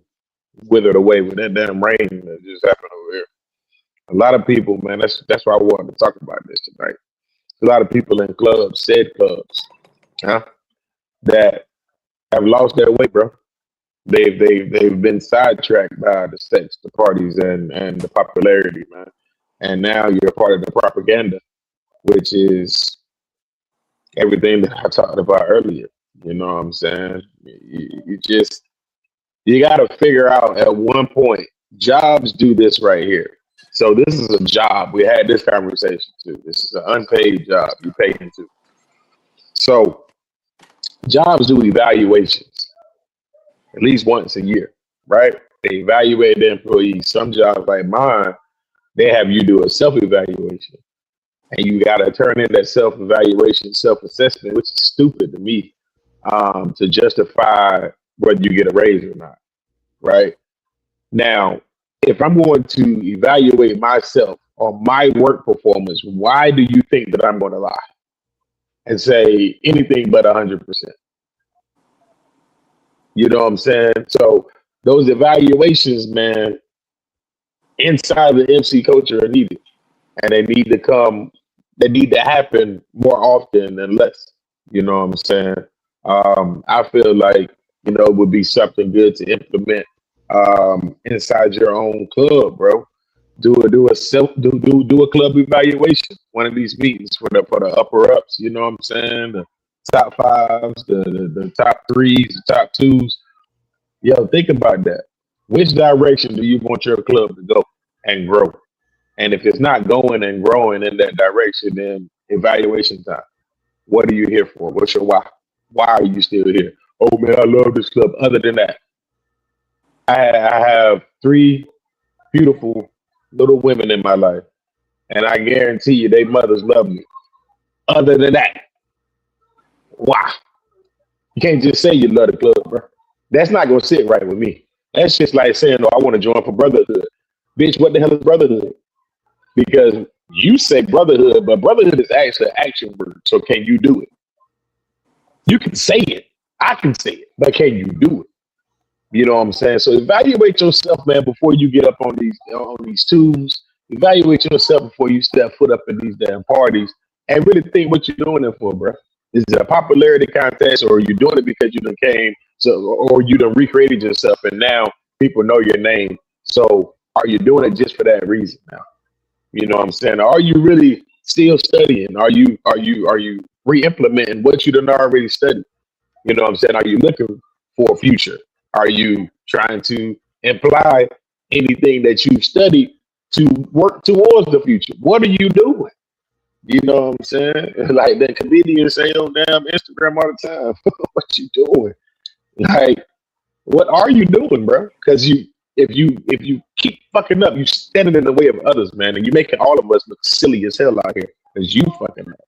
withered away with that damn rain that just happened over here. A lot of people, man, that's why I wanted to talk about this tonight. A lot of people in clubs, said clubs, that have lost their way, bro. They've been sidetracked by the sex, the parties, and the popularity, man. And now you're part of the propaganda, which is everything that I talked about earlier. You know what I'm saying? You got to figure out at one point, jobs do this right here. So this is a job. We had this conversation too. This is an unpaid job you pay into. So jobs do evaluations at least once a year, right? They evaluate the employees. Some jobs like mine, they have you do a self-evaluation. And you got to turn in that self-evaluation, self-assessment, which is stupid to me, to justify whether you get a raise or not, right? Now, if I'm going to evaluate myself on my work performance, why do you think that I'm going to lie and say anything but 100%? You know what I'm saying? So those evaluations, man, inside the MC culture are needed, and they need to happen more often than less. You know what I'm saying? I feel like, it would be something good to implement inside your own club, bro. Do a club evaluation. One of these meetings for the upper ups. You know what I'm saying? The top fives, the top threes, the top twos. Yo, think about that. Which direction do you want your club to go and grow? And if it's not going and growing in that direction, then evaluation time. What are you here for? What's your why? Why are you still here? Oh man, I love this club. Other than that, I have 3 beautiful little women in my life, and I guarantee you, they mothers love me. Other than that, why? You can't just say you love the club, bro. That's not gonna sit right with me. That's just like saying, "Oh, I want to join for brotherhood." Bitch, what the hell is brotherhood? Because you say brotherhood, but brotherhood is actually an action word. So can you do it? You can say it. I can say it, but can you do it? You know what I'm saying? So evaluate yourself, man, before you get up on these tubes. Evaluate yourself before you step foot up in these damn parties, and really think what you're doing it for, bro. Is it a popularity contest, or are you doing it because you done came, or you done recreated yourself, and now people know your name? So are you doing it just for that reason now? You know what I'm saying? Are you really still studying? Are you re-implementing what you done already studied? You know what I'm saying? Are you looking for a future? Are you trying to imply anything that you've studied to work towards the future? What are you doing? You know what I'm saying? Like that comedian say on damn Instagram all the time. What you doing? Like, what are you doing, bro? Because if you keep fucking up, you standing in the way of others, man, and you're making all of us look silly as hell out here because you fucking up.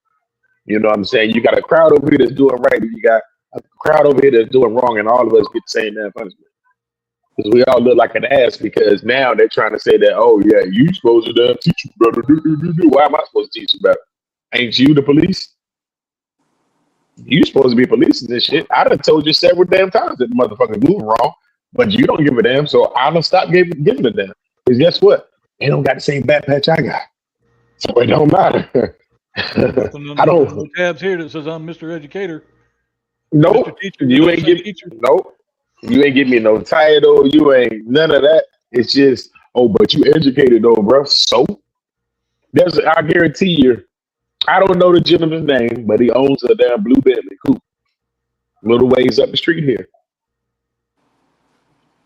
You know what I'm saying? You got a crowd over here that's doing right, and you got a crowd over here that's doing wrong, and all of us get the same damn punishment. Because we all look like an ass because now they're trying to say that, oh yeah, you supposed to damn teach you better. Why am I supposed to teach you better? Ain't you the police? You supposed to be policing this shit. I done told you several damn times that the motherfucker's moving wrong, but you don't give a damn, so I'm gonna stop giving a damn. Because guess what? They don't got the same back patch I got. So it don't matter. I don't. No tabs here that says I'm Mr. Educator. Nope. Mr. Teacher, You ain't give. Nope. You ain't give me no title. You ain't none of that. It's just, oh, but you educated though, bro. So I guarantee you, I don't know the gentleman's name, but he owns a damn blue Bentley coupe, little ways up the street here.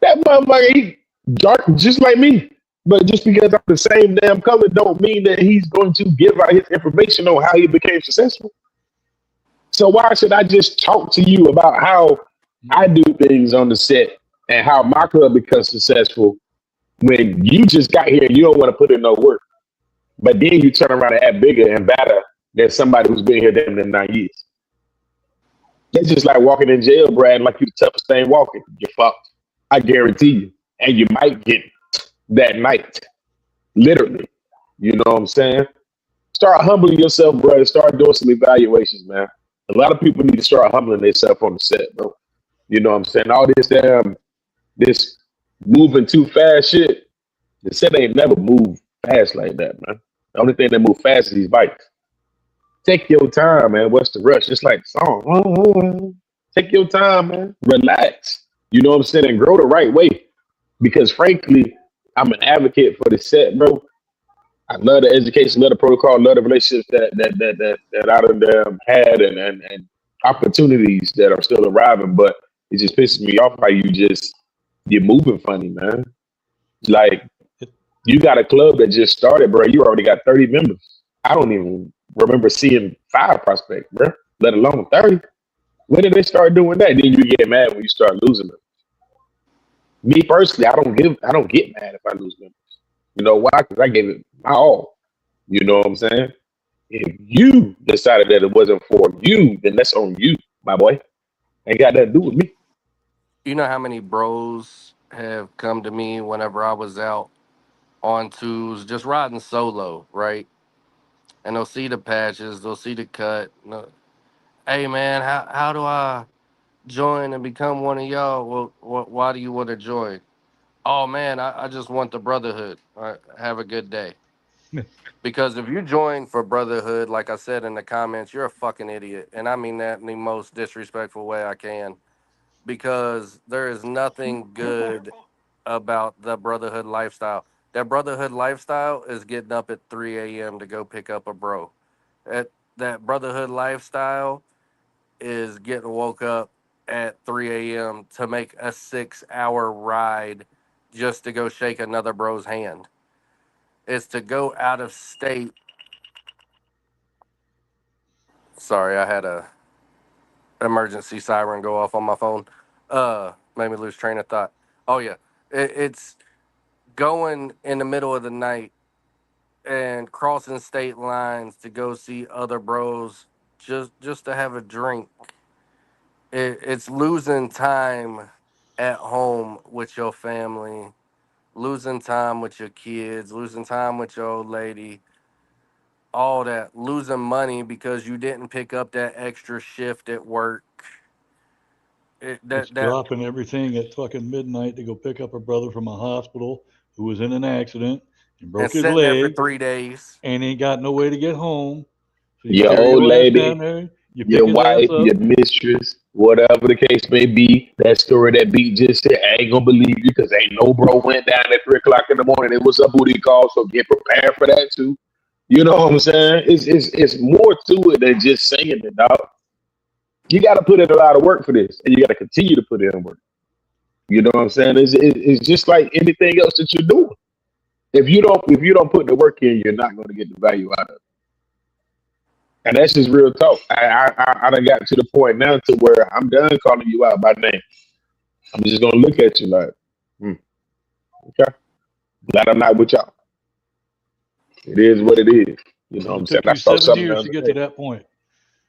That motherfucker, he dark just like me. But just because I'm the same damn color don't mean that he's going to give out his information on how he became successful. So why should I just talk to you about how I do things on the set and how my club becomes successful when you just got here and you don't want to put in no work. But then you turn around and act bigger and better than somebody who's been here damn near 9 years. That's just like walking in jail, Brad, like you the toughest thing walking. You're fucked. I guarantee you. And you might get that night. Literally. You know what I'm saying? Start humbling yourself, bro. Start doing some evaluations, man. A lot of people need to start humbling themselves on the set, bro. You know what I'm saying? All this moving too fast shit. The set ain't never moved fast like that, man. The only thing that move fast is these bikes. Take your time, man. What's the rush? It's like the song. Take your time, man. Relax. You know what I'm saying? And grow the right way. Because frankly, I'm an advocate for the set, bro. I love the education, love the protocol, love the relationships that I done had and opportunities that are still arriving. But it just pisses me off how you're moving funny, man. Like you got a club that just started, bro. You already got 30 members. I don't even remember seeing 5 prospects, bro, let alone 30. When did they start doing that? Then you get mad when you start losing them. Me personally, I don't get mad if I lose members. You know why? Because I gave it my all. You know what I'm saying? If you decided that it wasn't for you, then that's on you, my boy. Ain't got nothing to do with me. You know how many bros have come to me whenever I was out on twos, just riding solo, right? And they'll see the patches, they'll see the cut. Hey man, how do I join and become one of y'all? Well, why do you want to join? Oh man, I just want the brotherhood. All right, have a good day. Because if you join for brotherhood, like I said in the comments, you're a fucking idiot. And I mean that in the most disrespectful way I can. Because there is nothing good about the brotherhood lifestyle. That brotherhood lifestyle is getting up at 3 a.m. to go pick up a bro. That brotherhood lifestyle is getting woke up at 3 a.m. to make a 6-hour ride just to go shake another bro's hand. It's to go out of state. Sorry, I had a emergency siren go off on my phone. Made me lose train of thought. Oh yeah, it's going in the middle of the night and crossing state lines to go see other bros just to have a drink. It's losing time at home with your family, losing time with your kids, losing time with your old lady, all that, losing money because you didn't pick up that extra shift at work. It's That dropping everything at fucking midnight to go pick up a brother from a hospital who was in an accident and and broke his sitting there for leg 3 days. and ain't got no way to get home. So you Your carry old your ass down lady, there, you pick your his ass wife, up. your mistress, whatever the case may be, that story that beat just said, I ain't gonna believe you because ain't no bro went down at 3 o'clock in the morning. It was a booty call, so get prepared for that too. You know what I'm saying? It's more to it than just saying it, dog. You got to put in a lot of work for this, and you got to continue to put in work. You know what I'm saying? It's just like anything else that you're doing. If you don't put the work in, you're not going to get the value out of it. And that's just real talk. I done got to the point now to where I'm done calling you out by name. I'm just gonna look at you like, hmm, okay, glad I'm not with y'all. It is what it is. You know what And I'm it saying? took I you saw 7 something the years to other get day. to that point.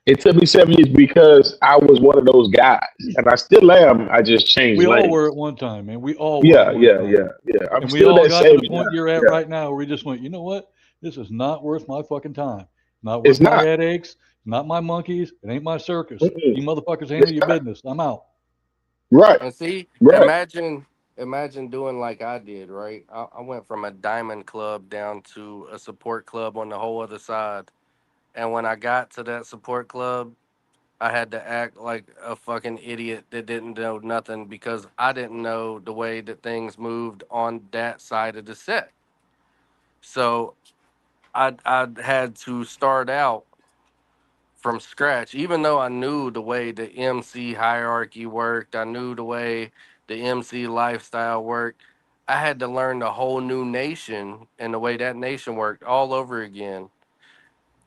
It took me 7 years because I was one of those guys, and I still am. I just changed We all were lanes. at one time, man. We all were at Yeah, one yeah, time. yeah, yeah. I'm And we still all that got to same the guy. point you're at Yeah, right now where we just went, you know what? This is not worth my fucking time. Not it's worth my not. headaches. Not my monkeys. It ain't my circus. Mm-mm. You motherfuckers handle It's your not. business. I'm out. Right, And see, right. imagine doing like I did, right? I went from a diamond club down to a support club on the whole other side. And when I got to that support club, I had to act like a fucking idiot that didn't know nothing because I didn't know the way that things moved on that side of the set. So I had to start out from scratch, even though I knew the way the MC hierarchy worked, I knew the way the MC lifestyle worked. I had to learn the whole new nation and the way that nation worked all over again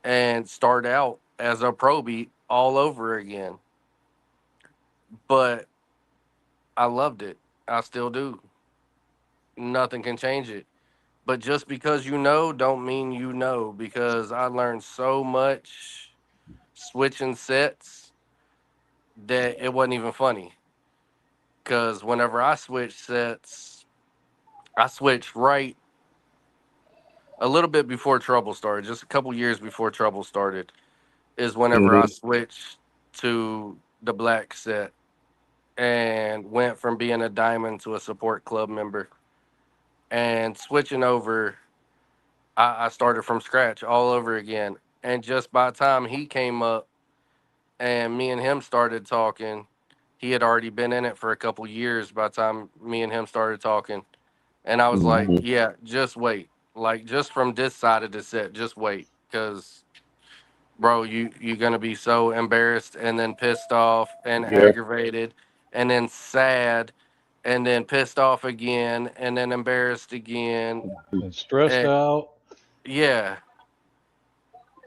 and start out as a pro beat all over again. But I loved it. I still do. Nothing can change it. But just because you know don't mean you know, because I learned so much switching sets that it wasn't even funny. Because whenever I switched sets, I switched right a little bit before trouble started, just a couple years before trouble started, is whenever I Mm-hmm. switched to the black set and went from being a diamond to a support club member. And switching over, I started from scratch all over again. And just by the time he came up and me and him started talking, he had already been in it for a couple years by the time me and him started talking. And I was like, Mm-hmm. yeah, just wait. Like, just from this side of the set, just wait. Because, bro, you're going to be so embarrassed and then pissed off and Yeah. aggravated and then sad and then pissed off again and then embarrassed again. And stressed And out. yeah,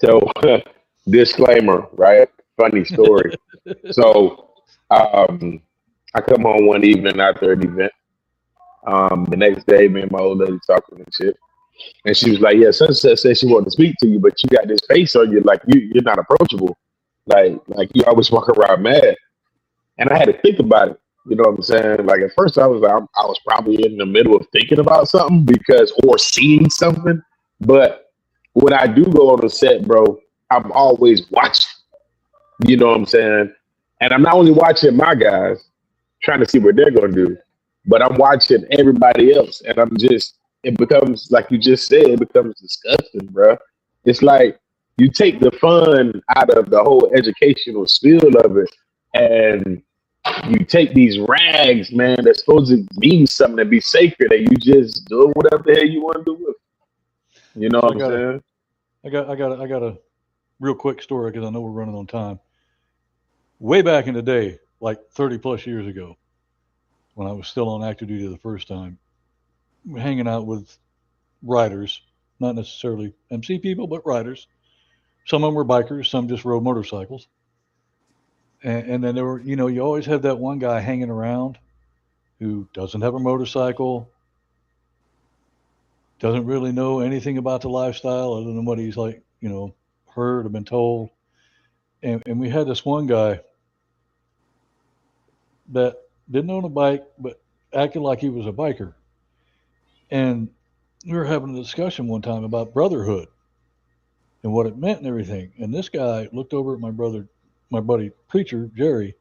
So, disclaimer, right? Funny story. So, I come home one evening after an event. The next day, me and my old lady talking and shit. And she was like, "Yeah, Sunset said she wanted to speak to you, but you got this face on you, like you're not approachable. Like you always walk around mad." And I had to think about it. You know what I'm saying? Like at first, I was like, I was probably in the middle of thinking about something or seeing something. But when I do go on the set, bro, I'm always watching. You know what I'm saying? And I'm not only watching my guys, trying to see what they're gonna do, but I'm watching everybody else, and it becomes like you just said, it becomes disgusting, bro. It's like you take the fun out of the whole educational spiel of it, and you take these rags, man, that's supposed to mean something, to be sacred, and you just do whatever the hell you want to do with it. You know So what I'm saying? I got a real quick story because I know we're running on time. Way back in the day, like 30 plus years ago, when I was still on active duty the first time, hanging out with riders, not necessarily MC people, but riders. Some of them were bikers, some just rode motorcycles. And then there were, you always have that one guy hanging around who doesn't have a motorcycle, doesn't really know anything about the lifestyle other than what he's like, heard or been told. And we had this one guy that didn't own a bike, but acted like he was a biker. And we were having a discussion one time about brotherhood and what it meant and everything. And this guy looked over at my buddy preacher, Jerry,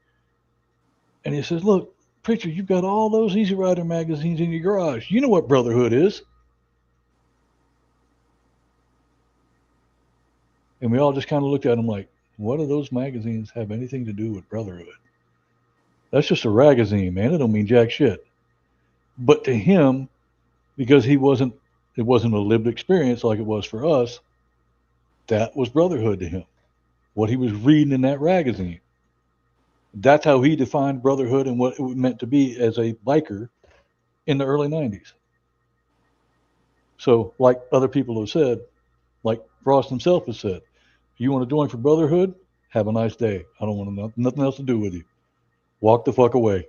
and he says, "Look, preacher, you've got all those Easy Rider magazines in your garage. You know what brotherhood is." And we all just kind of looked at him like, what do those magazines have anything to do with brotherhood? That's just a ragazine, man. It don't mean jack shit. But to him, because it wasn't a lived experience like it was for us, that was brotherhood to him. What he was reading in that ragazine. That's how he defined brotherhood and what it meant to be as a biker in the early 90s. So, like other people have said, like Frost himself has said, if you want to join for brotherhood, have a nice day. I don't want nothing else to do with you. Walk the fuck away.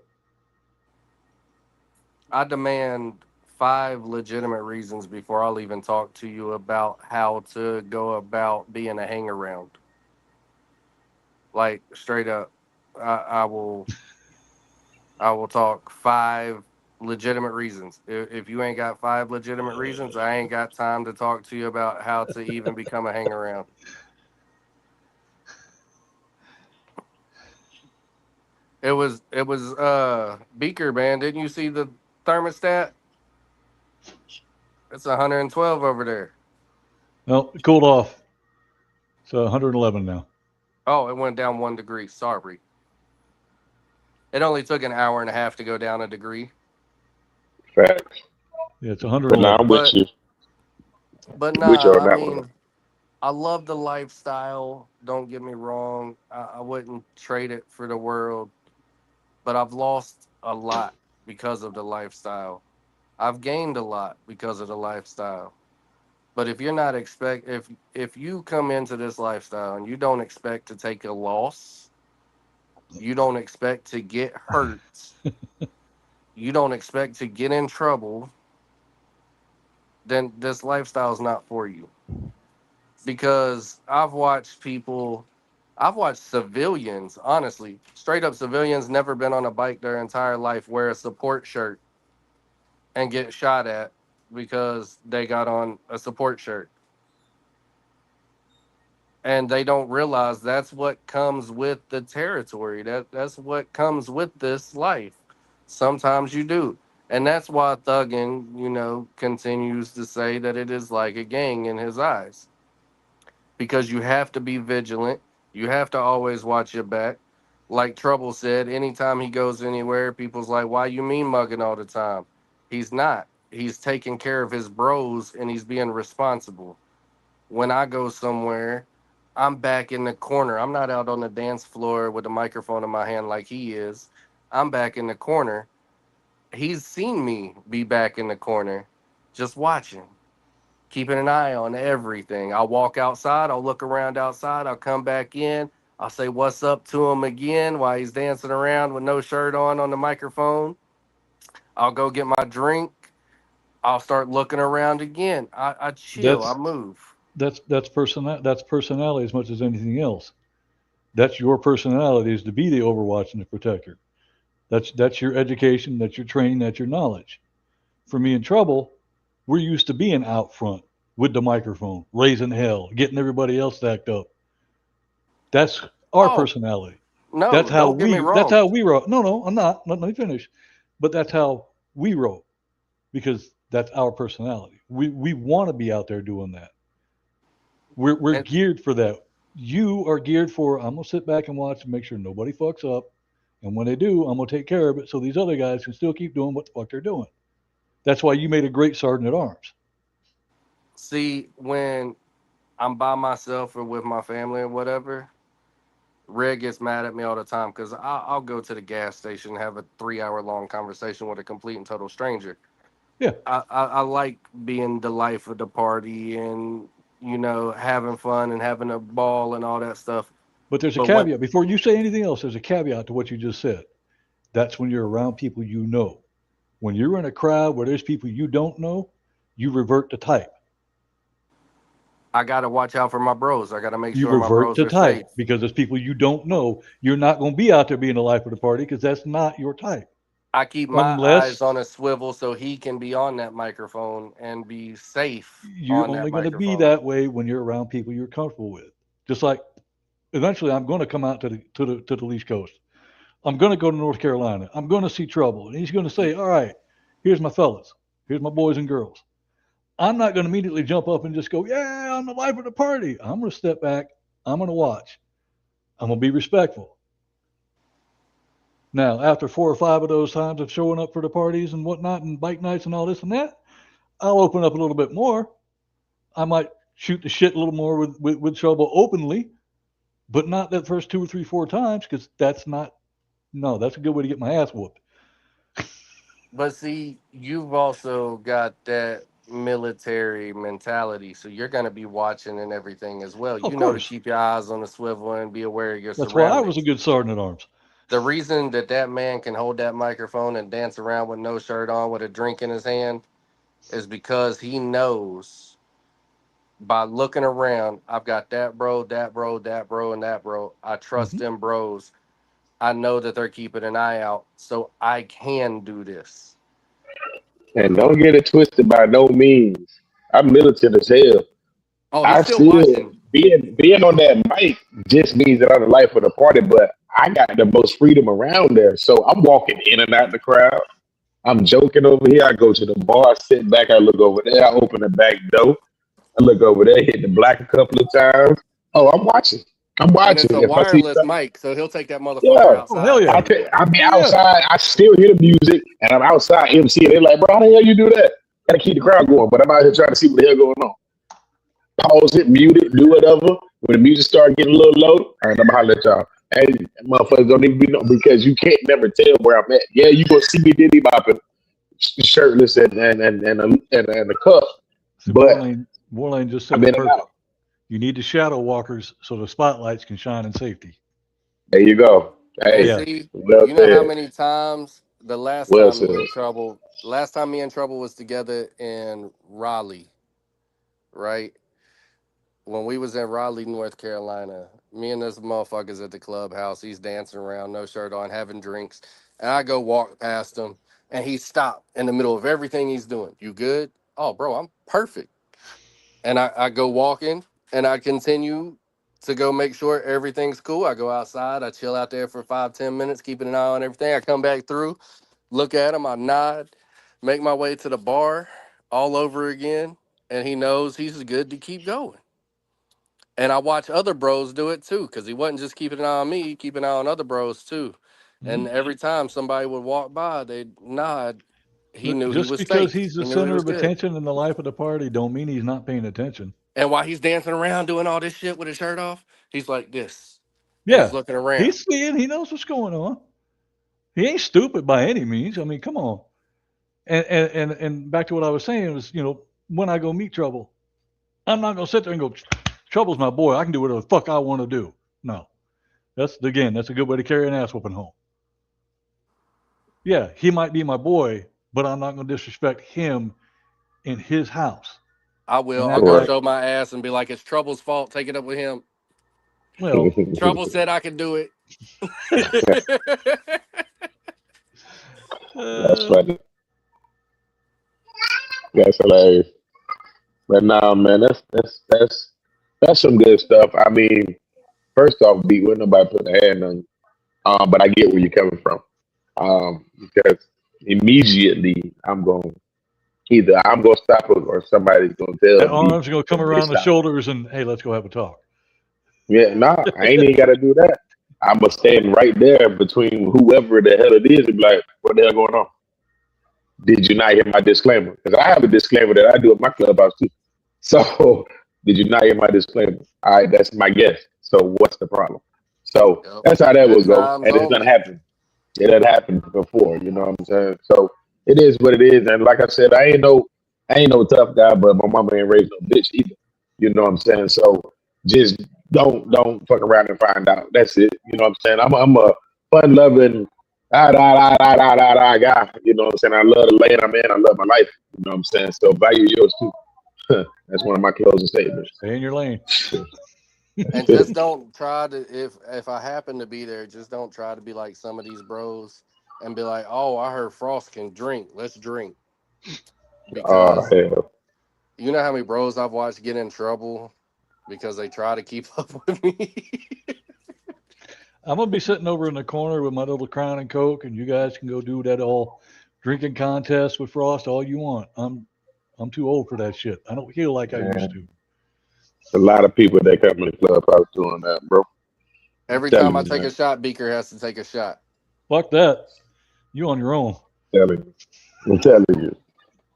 I demand 5 legitimate reasons before I'll even talk to you about how to go about being a hang around. Like straight up, I will talk 5 legitimate reasons. If you ain't got 5 legitimate reasons, I ain't got time to talk to you about how to even become a hang around. It was Beaker, man. Didn't you see the thermostat? It's 112 over there. No, it cooled off. It's 111 now. Oh, it went down 1 degree. Sorry. It only took an hour and a half to go down a degree. Facts. Yeah, it's But now 111. I'm with But you. but With you nah, on I that one. mean, I love the lifestyle. Don't get me wrong. I wouldn't trade it for the world. But I've lost a lot because of the lifestyle. I've gained a lot because of the lifestyle. But if you're not if you come into this lifestyle and you don't expect to take a loss, you don't expect to get hurt, you don't expect to get in trouble, then this lifestyle is not for you. Because I've watched civilians, honestly, straight up civilians, never been on a bike their entire life, wear a support shirt and get shot at because they got on a support shirt. And they don't realize that's what comes with the territory. That's what comes with this life. Sometimes you do. And that's why Thuggin, continues to say that it is like a gang in his eyes. Because you have to be vigilant. You have to always watch your back. Like Trouble said, anytime he goes anywhere, people's like, why you mean mugging all the time? He's not. He's taking care of his bros and he's being responsible. When I go somewhere, I'm back in the corner. I'm not out on the dance floor with a microphone in my hand like he is. I'm back in the corner. He's seen me be back in the corner, just watching, keeping an eye on everything. I'll walk outside. I'll look around outside. I'll come back in. I'll say what's up to him again while he's dancing around with no shirt on the microphone. I'll go get my drink. I'll start looking around again. I chill. I move. That's personality as much as anything else. That's your personality, is to be the overwatch and the protector. That's your education, that's your training, that's your knowledge. For me in Trouble, we're used to being out front with the microphone, raising hell, getting everybody else stacked up. That's our personality. No, that's how don't get me wrong. That's how we wrote. No, I'm not. Let me finish. But that's how we wrote, because that's our personality. We want to be out there doing that. We're geared for that. You are geared for, I'm gonna sit back and watch and make sure nobody fucks up, and when they do, I'm gonna take care of it so these other guys can still keep doing what the fuck they're doing. That's why you made a great sergeant at arms. See, when I'm by myself or with my family or whatever, Red gets mad at me all the time because I'll go to the gas station and have a 3-hour-long conversation with a complete and total stranger. Yeah. I like being the life of the party and, having fun and having a ball and all that stuff. But there's a caveat. Before you say anything else, there's a caveat to what you just said. That's when you're around people you know. When you're in a crowd where there's people you don't know, you revert to type. I got to watch out for my bros. I got to make you sure my bros to are type safe. Because there's people you don't know. You're not going to be out there being the life of the party because that's not your type. I keep my eyes on a swivel so he can be on that microphone and be safe. You're only going to be that way when you're around people you're comfortable with. Just like eventually I'm going to come out to the East Coast. I'm going to go to North Carolina. I'm going to see Trouble. And he's going to say, all right, here's my fellas. Here's my boys and girls. I'm not going to immediately jump up and just go, yeah, I'm the life of the party. I'm going to step back. I'm going to watch. I'm going to be respectful. Now, after 4 or 5 of those times of showing up for the parties and whatnot and bike nights and all this and that, I'll open up a little bit more. I might shoot the shit a little more with Trouble openly, but not that first 2 or 3, 4 times, because that's a good way to get my ass whooped. But see, you've also got that military mentality, so you're going to be watching and everything as well. You know to keep your eyes on the swivel and be aware of your surroundings. That's why I was a good sergeant at arms. The reason that man can hold that microphone and dance around with no shirt on with a drink in his hand is because he knows by looking around, I've got that bro, that bro, that bro, and that bro. I trust them bros. I know that they're keeping an eye out, so I can do this. And don't get it twisted by no means. I'm militant as hell. Oh, he's still watching. Being on that mic just means that I'm the life of the party, but I got the most freedom around there. So I'm walking in and out the crowd. I'm joking over here. I go to the bar, sit back, I look over there, I open the back door. I look over there, hit the black a couple of times. Oh, I'm watching. I'm watching. And it's a wireless mic, so he'll take that motherfucker outside. Oh, hell yeah. I be outside. I still hear the music, and I'm outside MC, and they're like, bro, how the hell you do that? Gotta keep the crowd going, but I'm out here trying to see what the hell going on. Pause it, mute it, do whatever. When the music start getting a little low, all right, I'm gonna holler at y'all. Hey, motherfuckers don't even be know because you can't never tell where I'm at. Yeah, you gonna see me diddy bopping, shirtless and a cup. See, but Warlane just said it perfect. You need the shadow walkers so the spotlights can shine in safety. There you go. Hey, see, you know how many times the last Well time said. me and Trouble was together in Raleigh, right? When we was in Raleigh, North Carolina, me and this motherfucker's at the clubhouse. He's dancing around, no shirt on, having drinks. And I go walk past him and he stopped in the middle of everything he's doing. You good? Oh, bro, I'm perfect. And I go walking and I continue to go make sure everything's cool. I go outside, I chill out there for 5-10 minutes, keeping an eye on everything. I come back through, look at him, I nod, make my way to the bar all over again. And he knows he's good to keep going. And I watch other bros do it too, because he wasn't just keeping an eye on me, he keep an eye on other bros too. And every time somebody would walk by, they'd nod. He Look, knew he just was because safe. he's the He knew he center was of good. attention in the life of the party, don't mean he's not paying attention. And while he's dancing around doing all this shit with his shirt off, he's like this. And Yeah, he's looking around. he's seeing. He knows what's going on. He ain't stupid by any means. I mean, come on. And back to what I was saying was, when I go meet Trouble, I'm not gonna sit there and go, Trouble's my boy. I can do whatever the fuck I want to do. No, that's a good way to carry an ass whooping home. Yeah, he might be my boy, but I'm not gonna disrespect him in his house. I will. And I'll act go like, show my ass and be like, it's Trouble's fault. Take it up with him. well, Trouble said I can do it. That's funny. That's hilarious. But nah, man, that's some good stuff. I mean, first off, B, wouldn't nobody put a hand on you. But I get where you're coming from. Because immediately I'm going to stop it or somebody's going to that tell me. arms are gonna come around the shoulders and hey, let's go have a talk. Yeah, nah, I ain't even got to do that. I'm going to stand right there between whoever the hell it is and be like, what the hell going on? Did you not hear my disclaimer? Because I have a disclaimer that I do at my clubhouse too. So, did you not hear my disclaimer? All right, that's my guess. So, what's the problem? So, that's how that would go. And it's going to happen. It done happened before, you know what I'm saying? So, it is what it is. And like I said, I ain't no tough guy, but my mama ain't raised no bitch either. You know what I'm saying? So, just don't fuck around and find out. That's it. You know what I'm saying? I'm a fun-loving, guy. You know what I'm saying? I love the lane I'm in. I love my life. You know what I'm saying? So value yours too. That's one of my closing statements. Stay in your lane. And just don't try to, if I happen to be there, just don't try to be like some of these bros and be like, oh, I heard Frost can drink. Let's drink. Because Hell. you know how many bros I've watched get in trouble because they try to keep up with me? I'm gonna be sitting over in the corner with my little Crown and Coke, and you guys can go do that all drinking contest with Frost all you want. I'm too old for that shit. I don't feel like I used to. A lot of people that come in the clubhouse doing that, bro. Every time I take a shot, Beaker has to take a shot. Fuck that. You on your own. I'm telling you.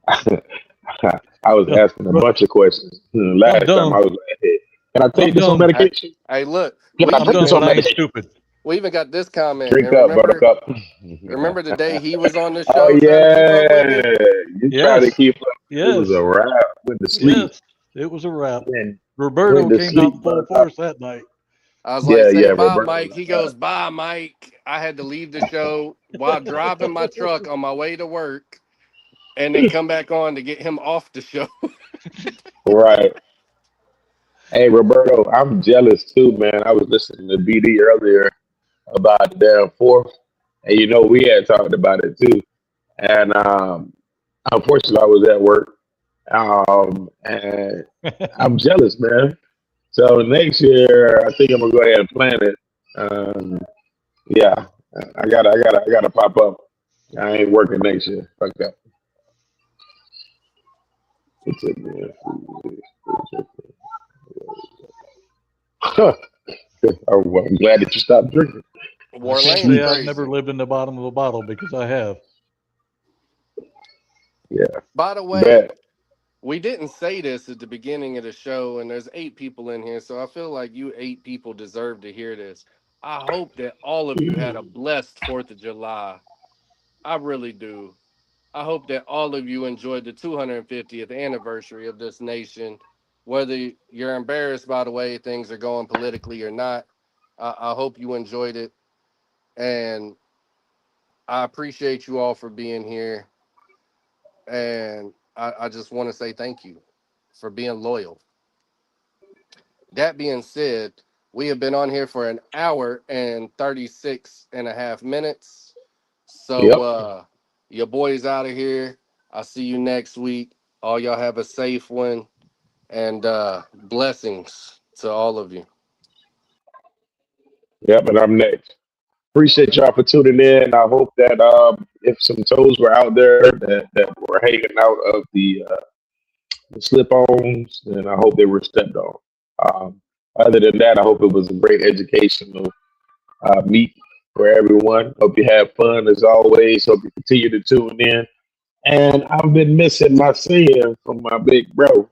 I was asking a bunch of questions last time I was like, hey, can I take this on medication? Hey, look. I'm done, but I ain't stupid. We even got this comment. Drink up, buttercup. Remember the day he was on the show? Oh, yeah. You try to keep up. Yes. It was a wrap with the sleep. Yes, it was a wrap. Man, Roberto came out full force that night. I was like, say bye, Roberto. Mike. He goes, bye, Mike. I had to leave the show while driving my truck on my way to work and then come back on to get him off the show. Right. Hey, Roberto, I'm jealous too, man. I was listening to BD earlier about the damn fourth, and we had talked about it too. And unfortunately, I was at work, and I'm jealous, man. So next year, I think I'm gonna go ahead and plan it. Yeah, I gotta pop up. I ain't working next year. Fuck that. I'm glad that you stopped drinking. Warlane, I've never lived in the bottom of a bottle because I have. Yeah. By the way, we didn't say this at the beginning of the show, and there's 8 people in here, so I feel like you 8 people deserve to hear this. I hope that all of you had a blessed 4th of July. I really do. I hope that all of you enjoyed the 250th anniversary of this nation. Whether you're embarrassed by the way things are going politically or not, I hope you enjoyed it. And I appreciate you all for being here. And I just want to say thank you for being loyal. That being said, we have been on here for an hour and 36 and a half minutes. So Yep. your boy's out of here. I'll see you next week. All y'all have a safe one, and blessings to all of you. Yep. And I'm next. Appreciate y'all for tuning in. I hope that if some toes were out there that were hanging out of the slip-ons, then I hope they were stepped on. Other than that, I hope it was a great educational meet for everyone. Hope you have fun as always. Hope you continue to tune in. And I've been missing my saying from my big bro.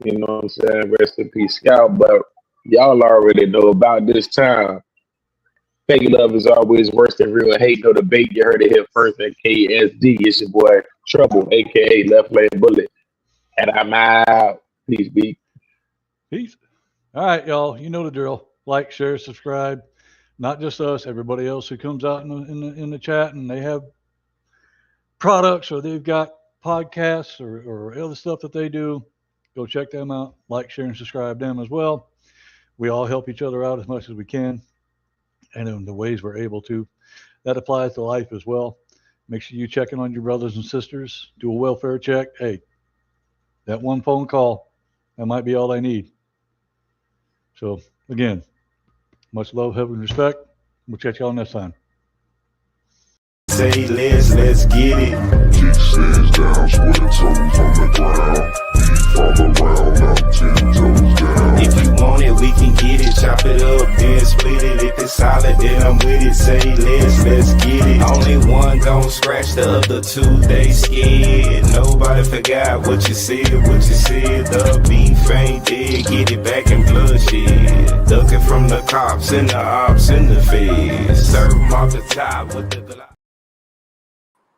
You know what I'm saying? Rest in peace, Scout. But y'all already know about this time. Fake love is always worse than real hate. No debate. You heard it here first at KSD. It's your boy Trouble, aka Left Lane Bullet. And I'm out. Peace, B. Peace. All right, y'all. You know the drill. Like, share, subscribe. Not just us. Everybody else who comes out in the chat and they have products or they've got podcasts or other stuff that they do. Go check them out. Like, share, and subscribe them as well. We all help each other out as much as we can, and in the ways we're able to. That applies to life as well. Make sure you check in on your brothers and sisters. Do a welfare check. Hey, that one phone call, that might be all they need. So, again, much love, heaven, and respect. We'll catch y'all next time. Say let's get it. Kick stands down, sweat toes on the ground. Feet fall around, I'm 10 toes down. If you want it, we can get it. Chop it up, then split it. If it's solid, then I'm with it. Say let's get it. Only one gon' scratch, the other two, they scared. Nobody forgot what you said. The beef ain't dead, get it back in bloodshed. Ducking from the cops and the ops and the feds. Serve 'em off the top with the